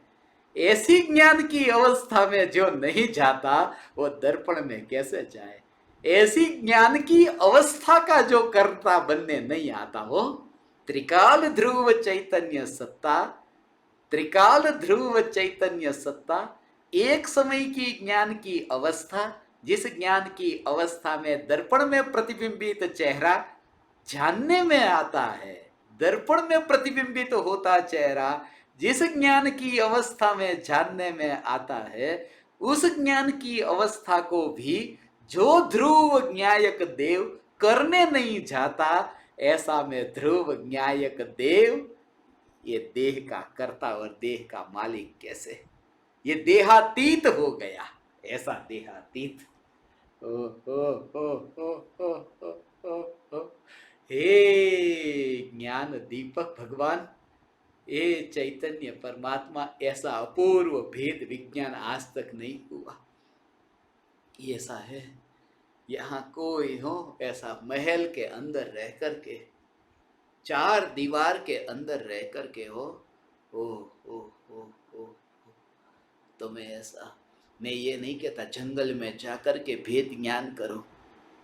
ऐसी ज्ञान की अवस्था में जो नहीं जाता वो दर्पण में कैसे जाए? ऐसी ज्ञान की अवस्था का जो कर्ता बनने नहीं आता हो त्रिकाल ध्रुव चैतन्य सत्ता, त्रिकाल ध्रुव चैतन्य सत्ता, एक समय की ज्ञान की अवस्था, जिस ज्ञान की अवस्था में दर्पण में प्रतिबिंबित चेहरा जानने में आता है, दर्पण में प्रतिबिंबित होता चेहरा जिस ज्ञान की अवस्था में जानने में आता है, उस ज्ञान की अवस्था को भी जो ध्रुव न्यायक देव करने नहीं जाता, ऐसा में ध्रुव न्यायक देव ये देह का कर्ता और देह का मालिक कैसे? ये देहातीत हो गया, ऐसा देहातीत। ओ ओ ओ ओ ओ ओ ओ ओ हे ज्ञान दीपक भगवान, ये चैतन्य परमात्मा, ऐसा अपूर्व भेद विज्ञान आज तक नहीं हुआ। ये ऐसा है, यहाँ कोई हो ऐसा महल के अंदर रह करके, चार दीवार के अंदर रह करके हो, ओ तुम्हें ऐसा, मैं ये नहीं कहता जंगल में जाकर के भेद ज्ञान करो,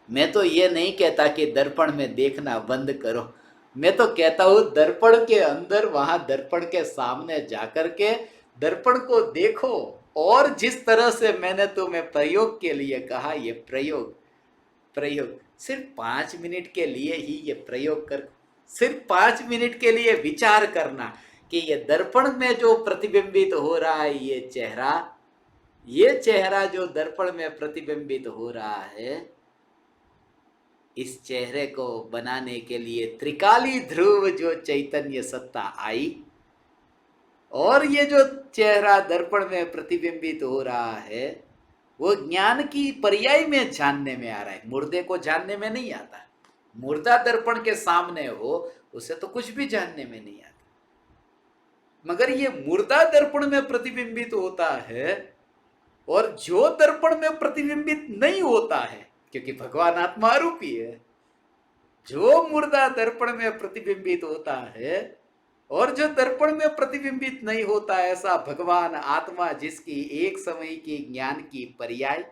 मैं तो ये नहीं कहता कि दर्पण में देखना बंद करो, मैं तो कहता हूँ दर्पण के अंदर, वहां दर्पण के सामने जाकर के दर्पण को देखो। और जिस तरह से मैंने तुम्हें प्रयोग के लिए कहा, ये प्रयोग सिर्फ 5 मिनट के लिए ही ये प्रयोग कर, सिर्फ 5 मिनट के लिए विचार करना कि ये दर्पण में जो प्रतिबिंबित हो रहा है ये चेहरा जो दर्पण में प्रतिबिंबित हो रहा है, इस चेहरे को बनाने के लिए त्रिकाली ध्रुव जो चैतन्य सत्ता आई, और ये जो चेहरा दर्पण में प्रतिबिंबित हो रहा है, वो ज्ञान की पर्याय में जानने में आ रहा है, मुर्दे को जानने में नहीं आता। मुर्दा दर्पण के सामने हो उसे तो कुछ भी जानने में नहीं आता, मगर ये मुर्दा दर्पण में प्रतिबिंबित होता है, और जो दर्पण में प्रतिबिंबित नहीं होता है, क्योंकि भगवान आत्मा आरूपी है, जो मुर्दा दर्पण में प्रतिबिंबित होता है और जो दर्पण में प्रतिबिंबित नहीं होता, ऐसा भगवान आत्मा जिसकी एक समय की ज्ञान की पर्याय,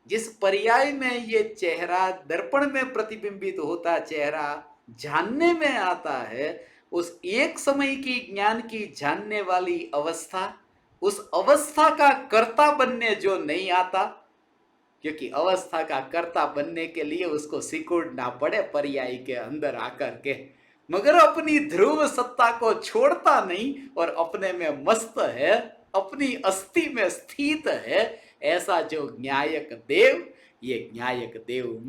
जिस पर्याय में ये चेहरा दर्पण में प्रतिबिंबित होता चेहरा जानने में आता है, उस एक समय की ज्ञान की जानने वाली अवस्था, उस अवस्था का कर्ता बनने जो नहीं आता, क्योंकि अवस्था का कर्ता बनने के लिए उसको सिकुड़ना पड़े पर्याय के अंदर आकर के, मगर अपनी ध्रुव सत्ता को छोड़ता नहीं और अपने में मस्त है, अपनी अस्थि में स्थित है, ऐसा जो न्यायक देव, ये न्यायक देव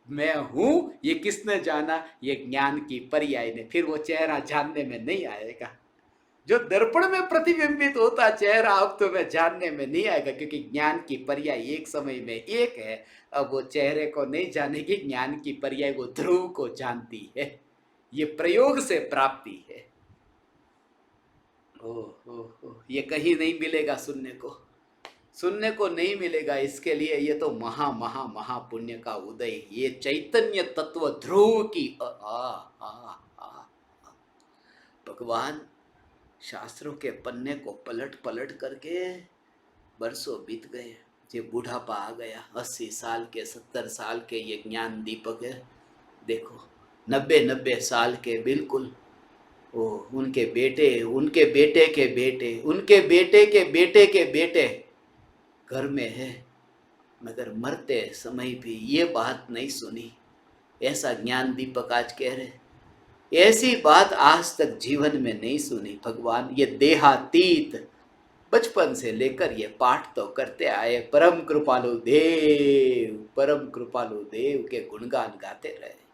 मैं हूं, ये किसने जाना? ये ज्ञान की पर्याय ने। फिर वो चेहरा जानने में नहीं आएगा। जो दर्पण में प्रतिबिंबित होता चेहरा अब तो मैं जानने में नहीं आएगा, क्योंकि ज्ञान की पर्याय एक समय में एक है। अब वो चेहरे को नहीं जानेगी, ज्ञान की पर्याय वो ध्रुव को जानती है। ये प्रयोग से प्राप्ति है। ये कहीं नहीं मिलेगा, सुनने को नहीं मिलेगा। इसके लिए ये तो महा महा महा पुण्य का उदय, ये चैतन्य तत्व ध्रुव की भगवान शास्त्रों के पन्ने को पलट पलट करके बरसों बीत गए, ये बुढ़ापा आ गया। 80 साल के 70 साल के ये ज्ञान दीपक है, देखो 90 साल के बिल्कुल। ओ उनके बेटे, उनके बेटे के बेटे, उनके बेटे के बेटे के बेटे घर में है, मगर मरते समय भी ये बात नहीं सुनी। ऐसा ज्ञान दीपक आज कह रहे, ऐसी बात आज तक जीवन में नहीं सुनी। भगवान ये देहातीत बचपन से लेकर ये पाठ तो करते आए, परम कृपालु देव के गुणगान गाते रहे।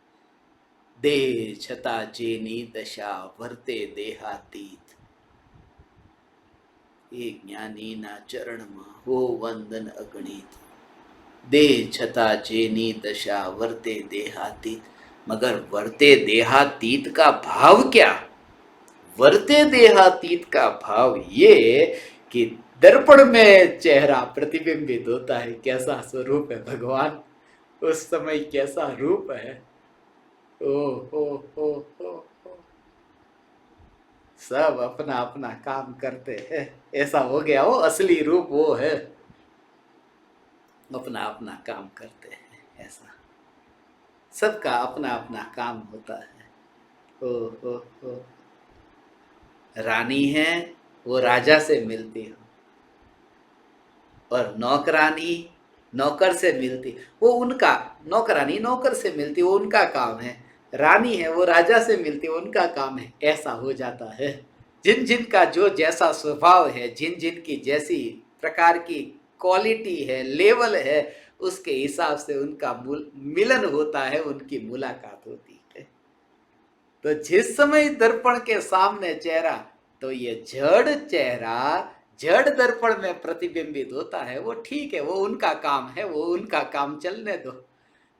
दे छता जेनी दशा वर्ते देहातीत, ये ज्ञानी ना चरण मा हो वंदन अगणित। दे छता जेनी दशा वर्ते देहातीत, मगर वर्ते देहातीत का भाव क्या? वर्ते देहातीत का भाव ये कि दर्पण में चेहरा प्रतिबिंबित होता है, कैसा स्वरूप है भगवान, उस समय कैसा रूप है। ओ सब अपना अपना काम करते हैं, ऐसा हो गया। वो असली रूप वो है, अपना अपना काम करते हैं, ऐसा सबका अपना अपना काम होता है। ओ रानी है वो राजा से मिलती हो, और नौकरानी नौकर से मिलती, वो उनका, नौकरानी नौकर से मिलती, वो उनका काम है। रानी है वो राजा से मिलती, उनका काम है। ऐसा हो जाता है। जिन जिन का जो जैसा स्वभाव है, जिन जिन की जैसी प्रकार की क्वालिटी है, लेवल है, उसके हिसाब से उनका मिलन होता है, उनकी मुलाकात होती है। तो जिस समय दर्पण के सामने चेहरा, तो ये जड़ चेहरा जड़ दर्पण में प्रतिबिंबित होता है, वो ठीक है, वो उनका काम है, वो उनका काम चलने दो।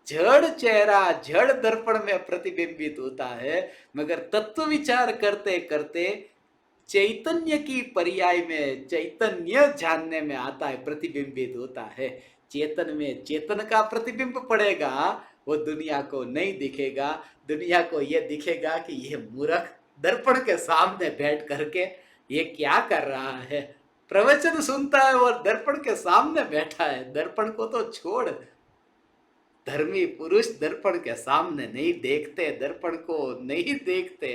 जड़ चेहरा जड़ दर्पण में प्रतिबिंबित होता है, मगर तत्व विचार करते करते चैतन्य की पर्याय में चैतन्य जानने में आता है, प्रतिबिंबित होता है। चेतन में चेतन का प्रतिबिंब पड़ेगा, वो दुनिया को नहीं दिखेगा। दुनिया को ये दिखेगा कि ये मूर्ख दर्पण के सामने बैठ करके ये क्या कर रहा है, प्रवचन सुनता है और दर्पण के सामने बैठा है। दर्पण को तो छोड़, धर्मी पुरुष दर्पण के सामने नहीं देखते, दर्पण को नहीं देखते।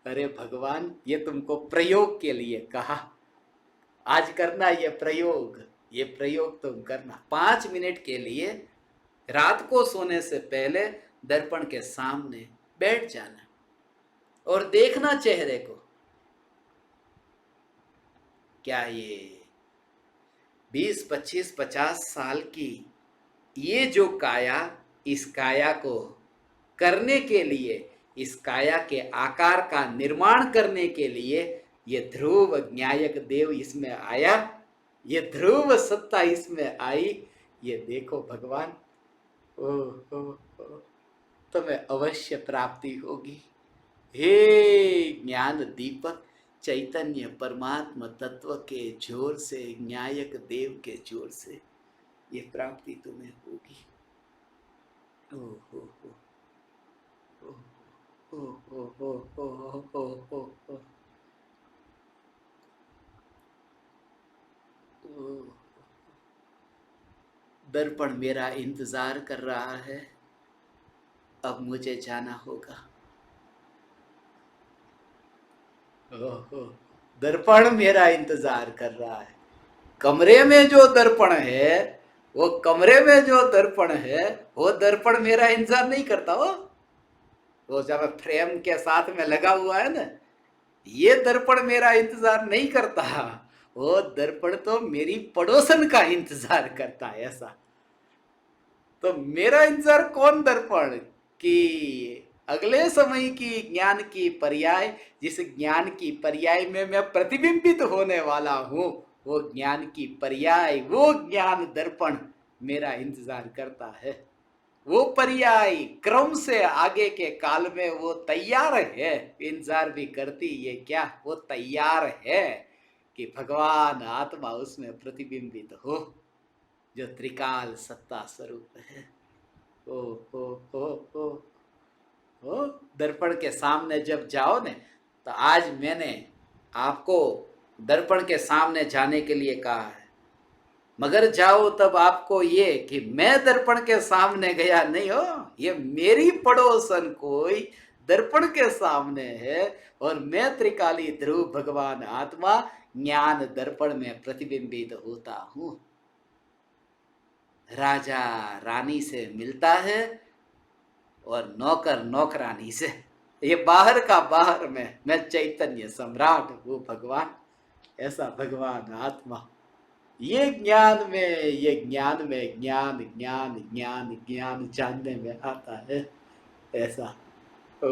अरे भगवान, ये तुमको प्रयोग के लिए कहा, आज करना ये प्रयोग तुम करना। 5 मिनट के लिए रात को सोने से पहले दर्पण के सामने बैठ जाना और देखना चेहरे को। क्या ये 20, 25, 50 साल की ये जो काया, इस काया को करने के लिए, इस काया के आकार का निर्माण करने के लिए ये ध्रुव न्यायक देव इसमें आया, ये ध्रुव सत्ता इसमें आई, ये देखो भगवान। ओ, ओ, ओ, तुम्हें अवश्य प्राप्ति होगी। हे ज्ञान दीपक चैतन्य परमात्मा तत्व के जोर से, न्यायक देव के जोर से ये प्राप्ति तुम्हें होगी। ओ हो हो ओ ओ ओ ओ ओ ओ ओ ओ ओ। दर्पण मेरा इंतजार कर रहा है, अब मुझे जाना होगा। ओहो, दर्पण मेरा इंतजार कर रहा है। कमरे में जो दर्पण है, वो कमरे में जो दर्पण है, वो दर्पण मेरा इंतजार नहीं करता। वो जब फ्रेम के साथ में लगा हुआ है ना, ये दर्पण मेरा इंतजार नहीं करता। वो दर्पण तो मेरी पड़ोसन का इंतजार करता है। ऐसा तो मेरा इंतजार कौन दर्पण कि अगले समय की ज्ञान की पर्याय, जिस ज्ञान की पर्याय में मैं प्रतिबिंबित होने वाला हूं, वो ज्ञान की पर्याय, वो ज्ञान दर्पण मेरा इंतजार करता है। वो पर्याय क्रम से आगे के काल में वो तैयार है। इंतजार भी करती ये क्या, वो तैयार है कि भगवान आत्मा उसमें प्रतिबिंबित हो, जो त्रिकाल सत्ता स्वरूप है। ओ ओ ओ ओ ओ। दर्पण के सामने जब जाओ ने, तो आज मैंने आपको दर्पण के सामने जाने के लिए कहा है, मगर जाओ तब आपको ये कि मैं दर्पण के सामने गया नहीं हो, ये मेरी पड़ोसन कोई दर्पण के सामने है, और मैं त्रिकाली ध्रुव भगवान आत्मा ज्ञान दर्पण में प्रतिबिंबित होता हूं। राजा रानी से मिलता है और नौकर नौकरानी से। ये बाहर का बाहर में, मैं चैतन्य सम्राट हूँ भगवान, ऐसा भगवान आत्मा। ये ज्ञान में, ये ज्ञान में ज्ञान ज्ञान ज्ञान ज्ञान जानने में आता है। ऐसा ओ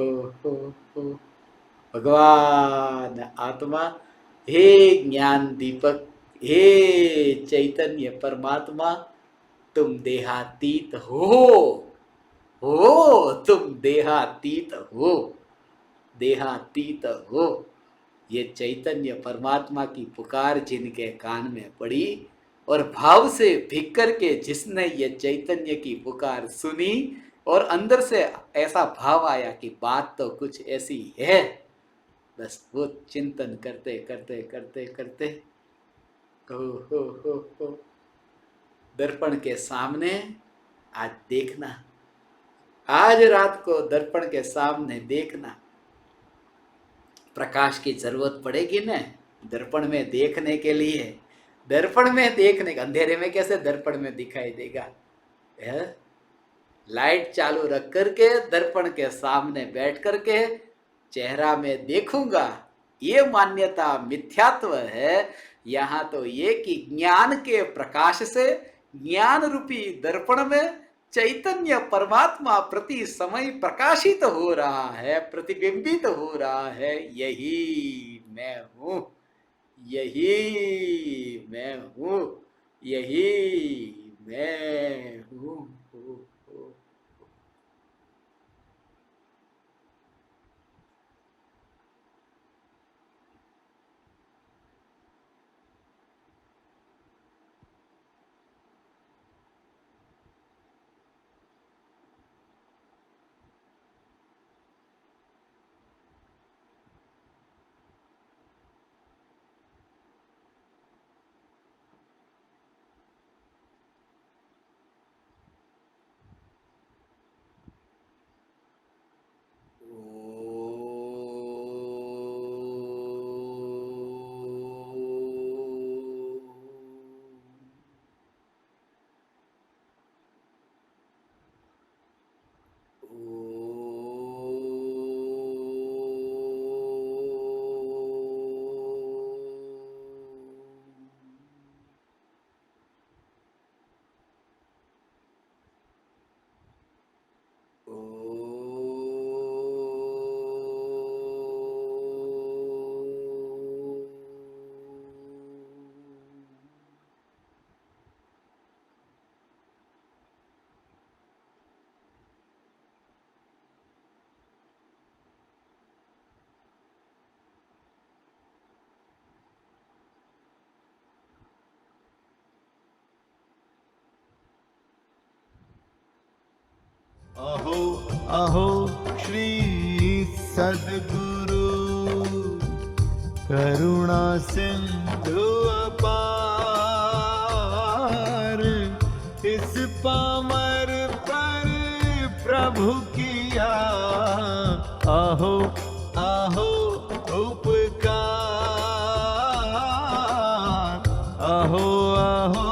ओ ओ भगवान आत्मा, हे ज्ञान दीपक, हे चैतन्य परमात्मा, तुम देहातीत हो, तुम देहातीत हो, देहातीत हो। ये चैतन्य परमात्मा की पुकार जिनके कान में पड़ी, और भाव से भीग करके जिसने ये चैतन्य की पुकार सुनी, और अंदर से ऐसा भाव आया कि बात तो कुछ ऐसी है, बस वो चिंतन करते करते करते करते हो हो हो दर्पण के सामने आज देखना, आज रात को दर्पण के सामने देखना। प्रकाश की जरूरत पड़ेगी ना दर्पण में देखने के लिए। दर्पण में देखने, अंधेरे में कैसे दर्पण में दिखाई देगा है? लाइट चालू रख करके दर्पण के सामने बैठ करके चेहरा में देखूंगा, ये मान्यता मिथ्यात्व है। यहां तो ये कि ज्ञान के प्रकाश से, ज्ञान रूपी दर्पण में चैतन्य परमात्मा प्रति समय प्रकाशित हो रहा है, प्रतिबिंबित हो रहा है। यही मैं हूं, यही मैं हूं, यही मैं हूं। अहो अहो श्री सद्गुरु करुणा सिंधु अपार, इस पामर पर प्रभु किया आहो आहो उपकार, आहो आहो